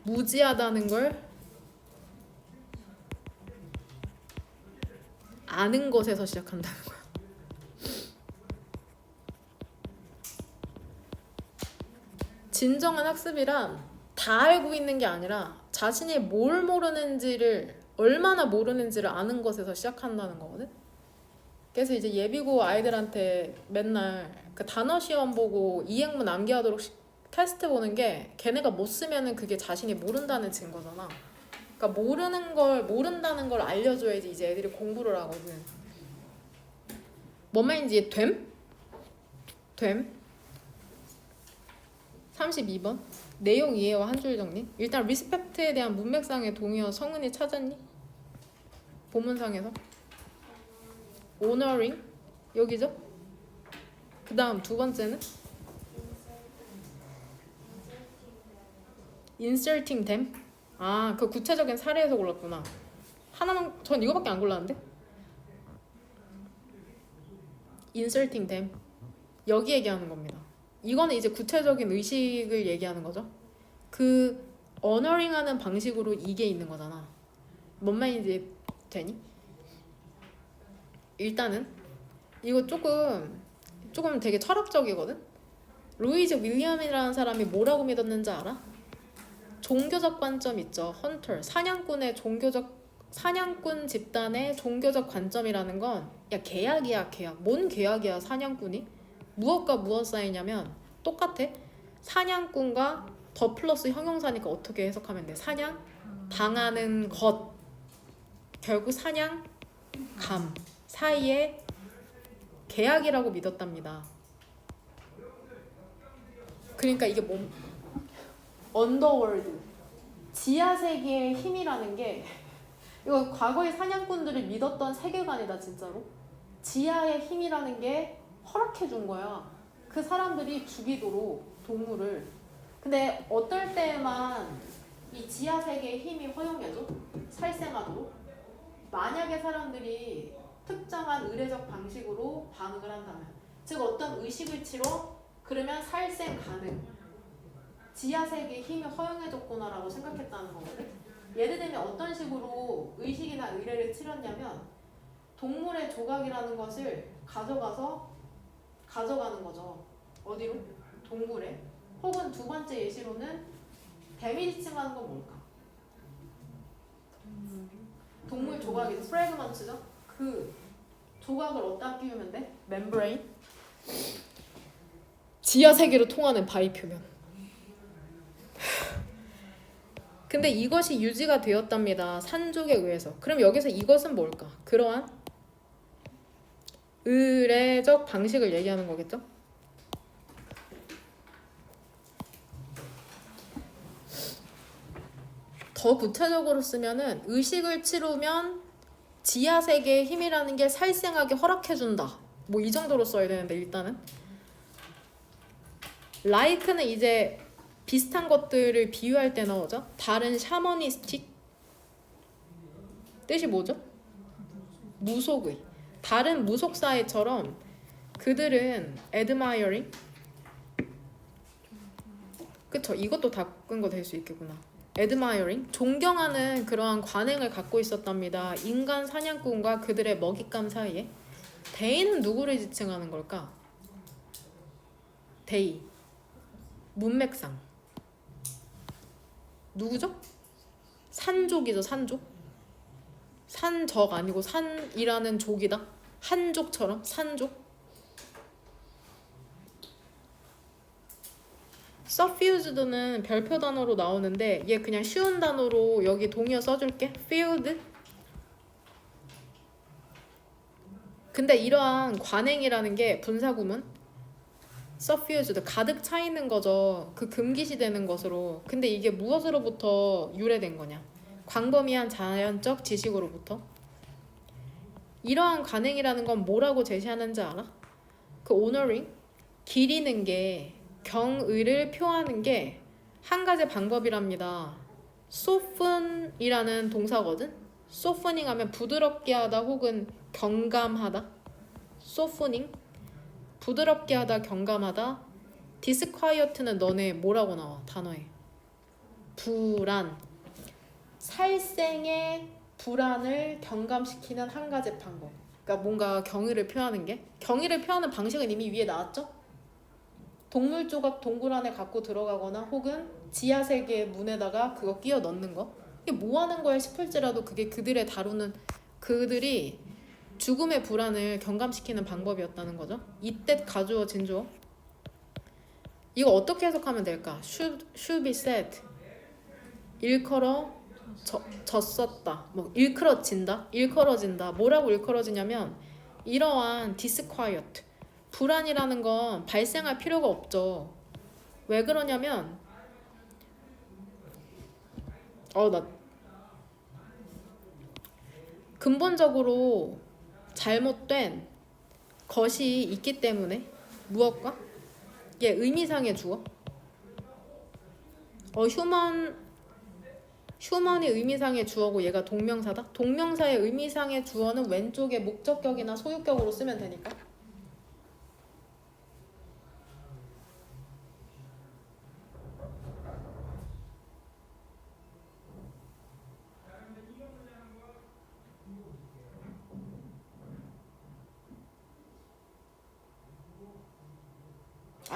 무지하다는 걸 아는 것에서 시작한다는 거야. 진정한 학습이란 다 알고 있는 게 아니라 자신이 뭘 모르는지를, 얼마나 모르는지를 아는 것에서 시작한다는 거거든. 그래서 이제 예비고 아이들한테 맨날 그 단어 시험 보고 이행문 암기하도록 테스트 보는 게, 걔네가 못 쓰면은 그게 자신이 모른다는 증거잖아. 그러니까 모른다는 걸 알려줘야지 이제 애들이 공부를 하거든. 뭔 말인지 됨? 32번 내용 이해와 한 줄 정리. 일단 리스펙트에 대한 문맥상의 동의어 성은이 찾았니? 본문상에서 honoring 여기죠? 그 다음 두 번째는 inserting them. 아, 그 구체적인 사례에서 골랐구나. 하나만, 전 이거밖에 안 골랐는데. inserting them 여기 얘기하는 겁니다. 이거는 이제 구체적인 의식을 얘기하는 거죠. 그 honoring 하는 방식으로 이게 있는 거잖아. 뭔 말인지 되니? 일단은 이거 조금 되게 철학적이거든. 루이즈 윌리엄이라는 사람이 뭐라고 믿었는지 알아? 종교적 관점 있죠. 헌터, 사냥꾼 집단의 종교적 관점이라는 건, 야, 계약이야, 계약. 뭔 계약이야, 사냥꾼이? 무엇과 무엇 사이냐면 똑같아. 사냥꾼과 더 플러스 형용사니까 어떻게 해석하면 돼? 사냥, 당하는 것, 결국 사냥, 감 사이에 계약이라고 믿었답니다. 그러니까 이게 뭐, 언더월드, 지하세계의 힘이라는 게, 이거 과거의 사냥꾼들이 믿었던 세계관이다. 진짜로 지하의 힘이라는 게 허락해 준 거야. 그 사람들이 죽이도록 동물을. 근데 어떨 때만 이 지하세계의 힘이 허용해줘? 살생하도록? 만약에 사람들이 특정한 의례적 방식으로 반응을 한다면, 즉 어떤 의식을 치러, 그러면 살생 가능, 지하세계의 힘이 허용해줬구나라고 생각했다는 거거든. 예를 들면 어떤 식으로 의식이나 의례를 치렀냐면, 동물의 조각이라는 것을 가져가는 거죠. 어디로? 동물에. 혹은 두 번째 예시로는 데미지층하는 건 뭘까? 동물 조각이죠. 프래그먼트죠. 그 조각을 어디다 끼우면 돼? 멤브레인. 지하세계로 통하는 바위 표면. 근데 이것이 유지가 되었답니다. 산족에 의해서. 그럼 여기서 이것은 뭘까? 그러한 의례적 방식을 얘기하는 거겠죠? 더 구체적으로 쓰면은, 의식을 치르면 지하세계의 힘이라는 게 살생하게 허락해준다. 뭐 이 정도로 써야 되는데, 일단은 like는 이제 비슷한 것들을 비유할 때 나오죠. 다른 샤머니스틱 뜻이 뭐죠? 무속의. 다른 무속사회처럼 그들은 admiring, 그쵸? 이것도 다 끈 거 될 수 있겠구나. admiring, 존경하는 그러한 관행을 갖고 있었답니다. 인간 사냥꾼과 그들의 먹잇감 사이에. 데이는 누구를 지칭하는 걸까? 데이, 문맥상 누구죠? 산족이죠. 산족. 산적 아니고 산이라는 족이다. 한족처럼 산족. suffused는 별표 단어로 나오는데 얘 그냥 쉬운 단어로 여기 동의어 써줄게. filled. 근데 이러한 관행이라는 게 분사구문 suffused 가득 차 있는 거죠. 그 금기시되는 것으로. 근데 이게 무엇으로부터 유래된 거냐? 광범위한 자연적 지식으로부터. 이러한 관행이라는 건 뭐라고 제시하는지 알아? 그 honoring 기리는 게 경의를 표하는 게 한 가지 방법이랍니다. soften이라는 동사거든. softening 하면 부드럽게 하다 혹은 경감하다. softening 부드럽게 하다 경감하다. disquiet는 너네 뭐라고 나와? 단어에 불안 살생의 불안을 경감시키는 한 가지 방법. 그러니까 뭔가 경의를 표하는 게 경의를 표하는 방식은 이미 위에 나왔죠? 동물 조각 동굴 안에 갖고 들어가거나 혹은 지하 세계의 문에다가 그거 끼워 넣는 거. 이게 뭐 하는 거야 싶을지라도 그게 그들이 죽음의 불안을 경감시키는 방법이었다는 거죠. 이때 가주어 진주어. 이거 어떻게 해석하면 될까? should be said. 졌었다. 뭐 일컬어진다. 뭐라고 일컬어지냐면 이러한 disquiet 불안이라는 건 발생할 필요가 없죠. 왜 그러냐면 나 근본적으로 잘못된 것이 있기 때문에 무엇과? 얘 의미상의 주어. 휴먼이 의미상의 주어고 얘가 동명사다. 동명사의 의미상의 주어는 왼쪽에 목적격이나 소유격으로 쓰면 되니까.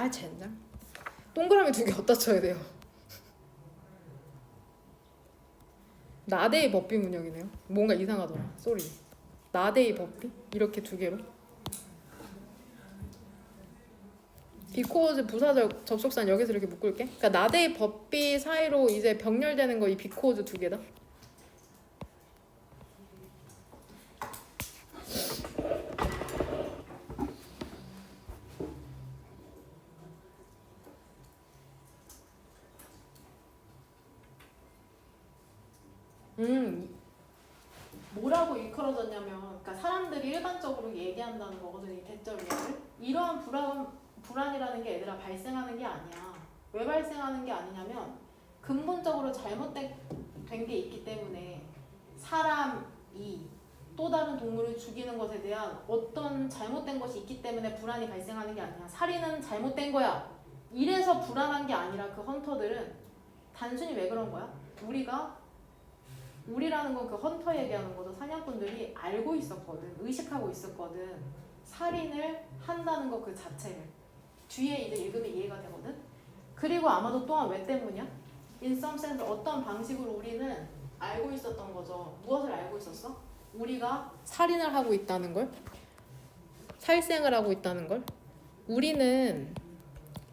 젠장. 동그라미 2개 어디다 쳐야 돼요? 나데이 법비 문형이네요. 뭔가 이상하더라. 쏘리. 나데이 법비? 이렇게 2개로. 비코즈 부사적 접속사는 여기서 이렇게 묶을게. 그러니까 나데이 법비 사이로 이제 병렬되는 거 이 비코즈 2개다. 뭐라고 일컬어졌냐면, 그러니까 사람들이 일반적으로 얘기한다는 거거든, 이 대절 이야기를. 이러한 불안이라는 게 얘들아 발생하는 게 아니야. 왜 발생하는 게 아니냐면 근본적으로 잘못된 게 있기 때문에 사람이 또 다른 동물을 죽이는 것에 대한 어떤 잘못된 것이 있기 때문에 불안이 발생하는 게 아니야. 살인은 잘못된 거야. 이래서 불안한 게 아니라 그 헌터들은 단순히 왜 그런 거야? 우리라는 건 그 헌터 얘기하는 거죠. 사냥꾼들이 알고 있었거든. 의식하고 있었거든. 살인을 한다는 거 그 자체를. 뒤에 이제 읽으면 이해가 되거든. 그리고 아마도 또한 왜 때문이야? In some sense 어떤 방식으로 우리는 알고 있었던 거죠. 무엇을 알고 있었어? 우리가 살인을 하고 있다는 걸. 살생을 하고 있다는 걸. 우리는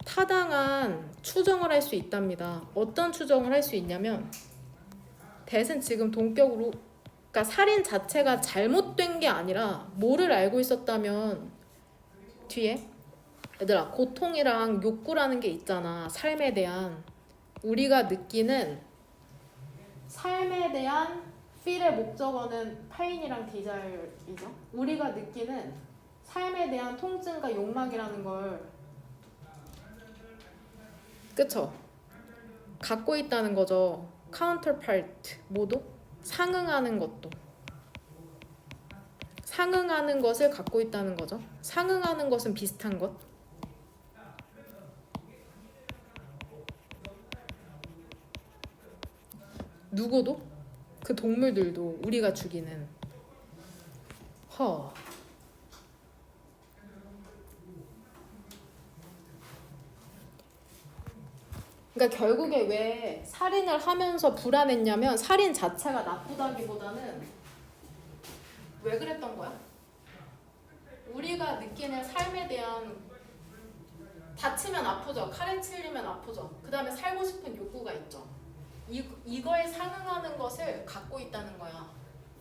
타당한 추정을 할 수 있답니다. 어떤 추정을 할 수 있냐면 대신 지금 동격으로 그러니까 살인 자체가 잘못된 게 아니라 뭐를 알고 있었다면 뒤에 얘들아 고통이랑 욕구라는 게 있잖아. 삶에 대한 우리가 느끼는 삶에 대한 feel의 목적어는 pain이랑 desire이죠. 우리가 느끼는 삶에 대한 통증과 욕망이라는 걸 그쵸? 갖고 있다는 거죠. counterpart 모두 상응하는 것도 상응하는 것을 갖고 있다는 거죠. 상응하는 것은 비슷한 것. 누구도 그 동물들도 우리가 죽이는 그러니까 결국에 왜 살인을 하면서 불안했냐면 살인 자체가 나쁘다기보다는 왜 그랬던 거야? 우리가 느끼는 삶에 대한 다치면 아프죠. 칼에 찔리면 아프죠. 그 다음에 살고 싶은 욕구가 있죠. 이거에 상응하는 것을 갖고 있다는 거야.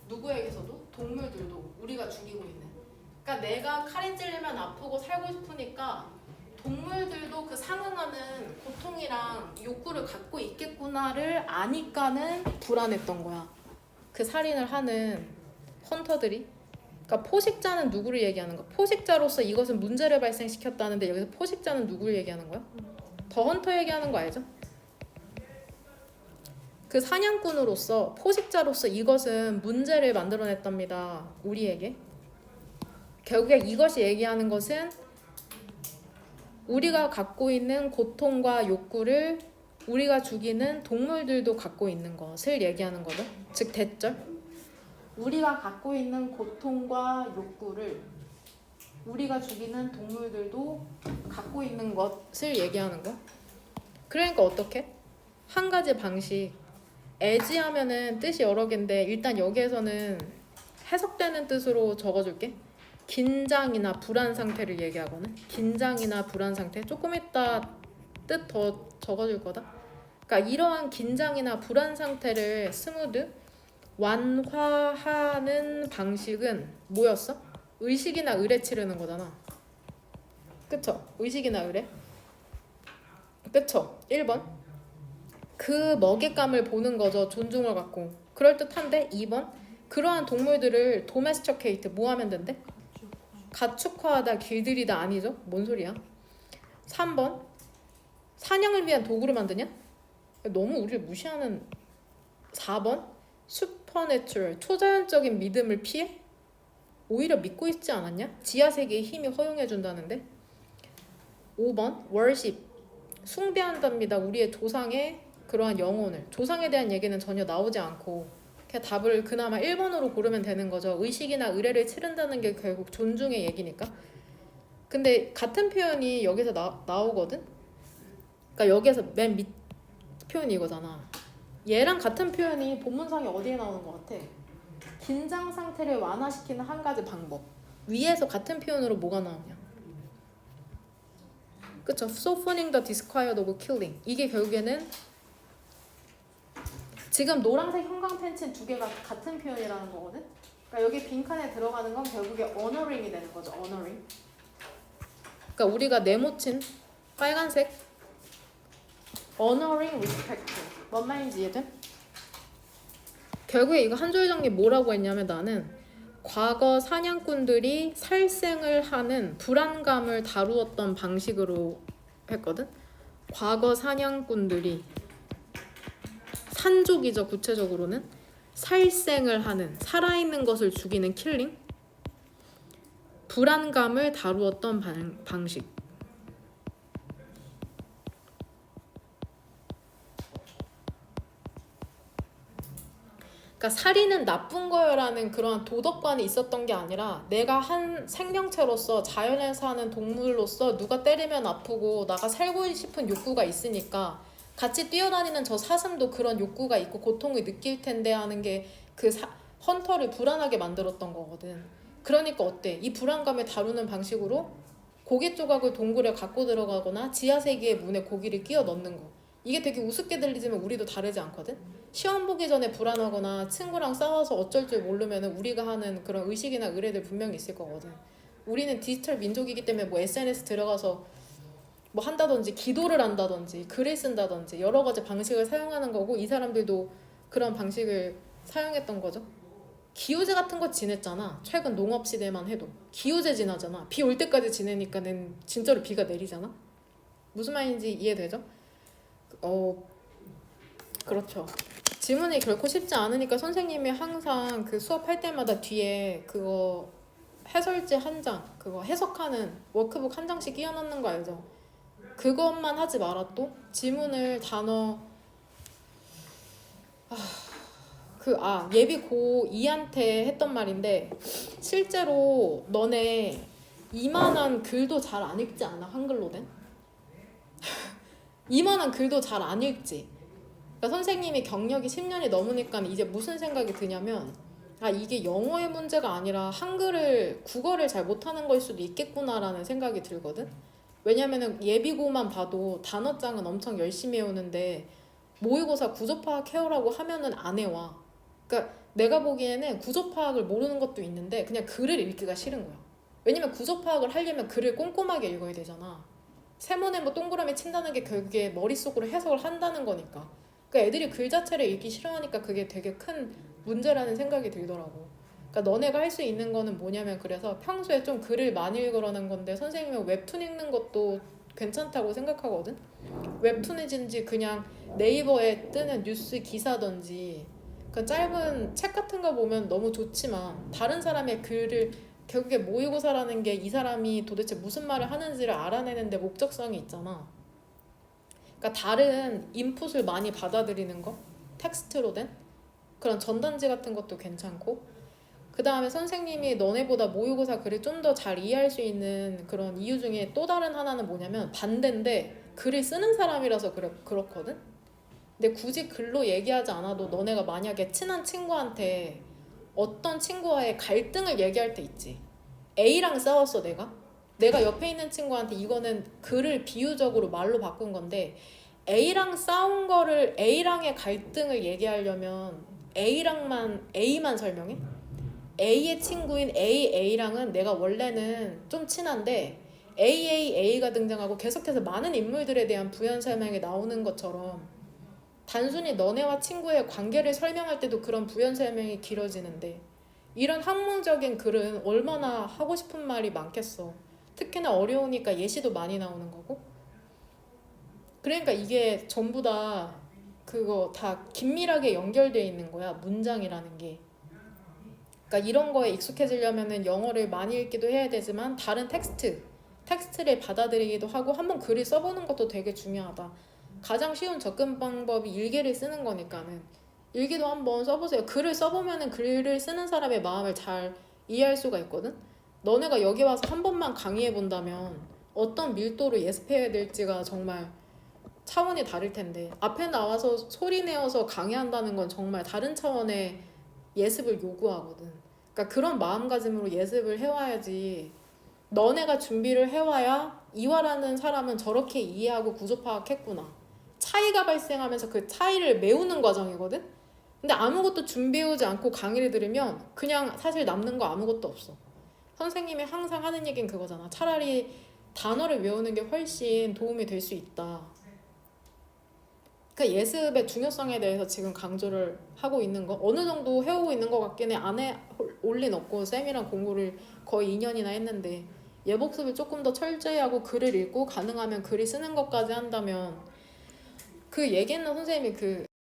누구에게서도? 동물들도. 우리가 죽이고 있는. 그러니까 내가 칼에 찔리면 아프고 살고 싶으니까 동물들도 그 상응하는 고통이랑 욕구를 갖고 있겠구나를 아니까는 불안했던 거야. 그 살인을 하는 헌터들이. 그러니까 포식자는 누구를 얘기하는 거야? 포식자로서 이것은 문제를 발생시켰다는데 여기서 포식자는 누구를 얘기하는 거야? 더 헌터 얘기하는 거 알죠? 그 사냥꾼으로서 포식자로서 이것은 문제를 만들어냈답니다. 우리에게. 결국에 이것이 얘기하는 것은 우리가 갖고 있는 고통과 욕구를 우리가 죽이는 동물들도 갖고 있는 것을 얘기하는 거죠. 즉 대절. 우리가 갖고 있는 고통과 욕구를 우리가 죽이는 동물들도 갖고 있는 것을 얘기하는 거. 그러니까 어떻게? 한 가지 방식. 애지하면은 뜻이 여러 개인데 일단 여기에서는 해석되는 뜻으로 적어줄게. 긴장이나 불안 상태를 얘기하거든. 긴장이나 불안 상태. 조금 이따 뜻 더 적어줄 거다. 그러니까 이러한 긴장이나 불안 상태를 스무드 완화하는 방식은 뭐였어? 의식이나 의뢰 치르는 거잖아. 그쵸? 의식이나 의뢰. 그쵸? 1번. 그 먹잇감을 보는 거죠. 존중을 갖고. 그럴듯한데 2번. 그러한 동물들을 도메스티케이트 뭐 하면 된대? 가축화하다 길들이다 아니죠? 뭔 소리야? 3번. 사냥을 위한 도구를 만드냐? 너무 우리를 무시하는. 4번. 슈퍼내추럴 초자연적인 믿음을 피해? 오히려 믿고 있지 않았냐? 지하세계의 힘이 허용해준다는데. 5번. worship 숭배한답니다. 우리의 조상의 그러한 영혼을. 조상에 대한 얘기는 전혀 나오지 않고 그냥 답을 그나마 1번으로 고르면 되는 거죠. 의식이나 의뢰를 치른다는 게 결국 존중의 얘기니까. 근데 같은 표현이 여기서 나오거든. 그러니까 여기에서 맨 밑 표현이 이거잖아. 얘랑 같은 표현이 본문상에 어디에 나오는 것 같아? 긴장 상태를 완화시키는 한 가지 방법. 위에서 같은 표현으로 뭐가 나오냐? 그쵸? softening the disquiet of killing. 이게 결국에는 지금 노란색 형광 펜친 두 개가 같은 표현이라는 거거든? 그러니까 여기 빈칸에 들어가는 건 결국에 honoring이 되는 거죠. honoring. 그러니까 우리가 네모친 빨간색 honoring respect. 뭔 말인지 이해돼? 결국에 이거 한 줄 정리 뭐라고 했냐면 나는 과거 사냥꾼들이 살생을 하는 불안감을 다루었던 방식으로 했거든. 과거 사냥꾼들이 산족이죠. 구체적으로는 살생을 하는 살아있는 것을 죽이는 킬링 불안감을 다루었던 방식. 그러니까 살인은 나쁜 거요라는 그런 도덕관이 있었던 게 아니라 내가 한 생명체로서 자연에 사는 동물로서 누가 때리면 아프고 나가 살고 싶은 욕구가 있으니까 같이 뛰어다니는 저 사슴도 그런 욕구가 있고 고통을 느낄 텐데 하는 게 그 헌터를 불안하게 만들었던 거거든. 그러니까 어때? 이 불안감을 다루는 방식으로 고기 조각을 동굴에 갖고 들어가거나 지하세계의 문에 고기를 끼워 넣는 거. 이게 되게 우습게 들리지만 우리도 다르지 않거든? 시험 보기 전에 불안하거나 친구랑 싸워서 어쩔 줄 모르면 우리가 하는 그런 의식이나 의뢰들 분명히 있을 거거든. 우리는 디지털 민족이기 때문에 뭐 SNS 들어가서 뭐 한다든지 기도를 한다든지 글을 쓴다든지 여러 가지 방식을 사용하는 거고 이 사람들도 그런 방식을 사용했던 거죠. 기호제 같은 거 지냈잖아. 최근 농업 시대만 해도 기호제 지나잖아. 비 올 때까지 지내니까는 진짜로 비가 내리잖아. 무슨 말인지 이해되죠? 그렇죠. 지문이 결코 쉽지 않으니까 선생님이 항상 그 수업할 때마다 뒤에 그거 해설지 한 장, 그거 해석하는 워크북 한 장씩 끼워 넣는 거 알죠? 그것만 하지 마라 또. 지문을 단어 예비 고2한테 했던 말인데 실제로 너네 이만한 글도 잘 안 읽지 않아? 한글로 된? 이만한 글도 잘 안 읽지. 그러니까 선생님이 경력이 10년이 넘으니까 이제 무슨 생각이 드냐면 아 이게 영어의 문제가 아니라 국어를 잘 못하는 걸 수도 있겠구나라는 생각이 들거든. 왜냐면은 예비고만 봐도 단어장은 엄청 열심히 해오는데 모의고사 구조 파악해오라고 하면은 안 해와. 그러니까 내가 보기에는 구조 파악을 모르는 것도 있는데 그냥 글을 읽기가 싫은 거야. 왜냐면 구조 파악을 하려면 글을 꼼꼼하게 읽어야 되잖아. 세모네 뭐 동그라미 친다는 게 결국에 머릿속으로 해석을 한다는 거니까. 그러니까 애들이 글 자체를 읽기 싫어하니까 그게 되게 큰 문제라는 생각이 들더라고. 그러니까 너네가 할 수 있는 거는 뭐냐면 그래서 평소에 좀 글을 많이 읽으라는 건데 선생님은 웹툰 읽는 것도 괜찮다고 생각하거든. 웹툰이든지 그냥 네이버에 뜨는 뉴스 기사든지 그 짧은 책 같은 거 보면 너무 좋지만 다른 사람의 글을 결국에 모의고사라는 게 이 사람이 도대체 무슨 말을 하는지를 알아내는데 목적성이 있잖아. 그러니까 다른 인풋을 많이 받아들이는 거, 텍스트로 된 그런 전단지 같은 것도 괜찮고, 그 다음에 선생님이 너네보다 모의고사 글을 좀 더 잘 이해할 수 있는 그런 이유 중에 또 다른 하나는 뭐냐면 반대인데 글을 쓰는 사람이라서 그렇거든. 근데 굳이 글로 얘기하지 않아도 너네가 만약에 친한 친구한테 어떤 친구와의 갈등을 얘기할 때 있지. A랑 싸웠어 내가 옆에 있는 친구한테 이거는 글을 비유적으로 말로 바꾼 건데 A랑 싸운 거를 A랑의 갈등을 얘기하려면 A만 설명해? A의 친구인 A랑은 내가 원래는 좀 친한데 A가 등장하고 계속해서 많은 인물들에 대한 부연 설명이 나오는 것처럼 단순히 너네와 친구의 관계를 설명할 때도 그런 부연 설명이 길어지는데 이런 학문적인 글은 얼마나 하고 싶은 말이 많겠어. 특히나 어려우니까 예시도 많이 나오는 거고. 그러니까 이게 전부 다 그거 다 긴밀하게 연결되어 있는 거야. 문장이라는 게. 그러니까 이런 거에 익숙해지려면은 영어를 많이 읽기도 해야 되지만 다른 텍스트를 받아들이기도 하고 한번 글을 써보는 것도 되게 중요하다. 가장 쉬운 접근 방법이 일기를 쓰는 거니까는 일기도 한번 써보세요. 글을 써보면은 글을 쓰는 사람의 마음을 잘 이해할 수가 있거든. 너네가 여기 와서 한 번만 강의해 본다면 어떤 밀도로 예습해야 될지가 정말 차원이 다를 텐데 앞에 나와서 소리 내어서 강의한다는 건 정말 다른 차원의 예습을 요구하거든. 그러니까 그런 마음가짐으로 예습을 해와야지. 너네가 준비를 해와야 이화라는 사람은 저렇게 이해하고 구조 파악했구나. 차이가 발생하면서 그 차이를 메우는 과정이거든. 근데 아무것도 준비해오지 않고 강의를 들으면 그냥 사실 남는 거 아무것도 없어. 선생님이 항상 하는 얘기는 그거잖아. 차라리 단어를 외우는 게 훨씬 도움이 될 수 있다. 그러니까 예습의 중요성에 대해서 지금 강조를 하고 있는 거 어느 정도 해오고 있는 것 같긴 해. 안에 올린 없고 쌤이랑 공부를 거의 2년이나 했는데 예복습을 조금 더 철저히 하고 글을 읽고 가능하면 글을 쓰는 것까지 한다면 그 얘기했는 선생님이 그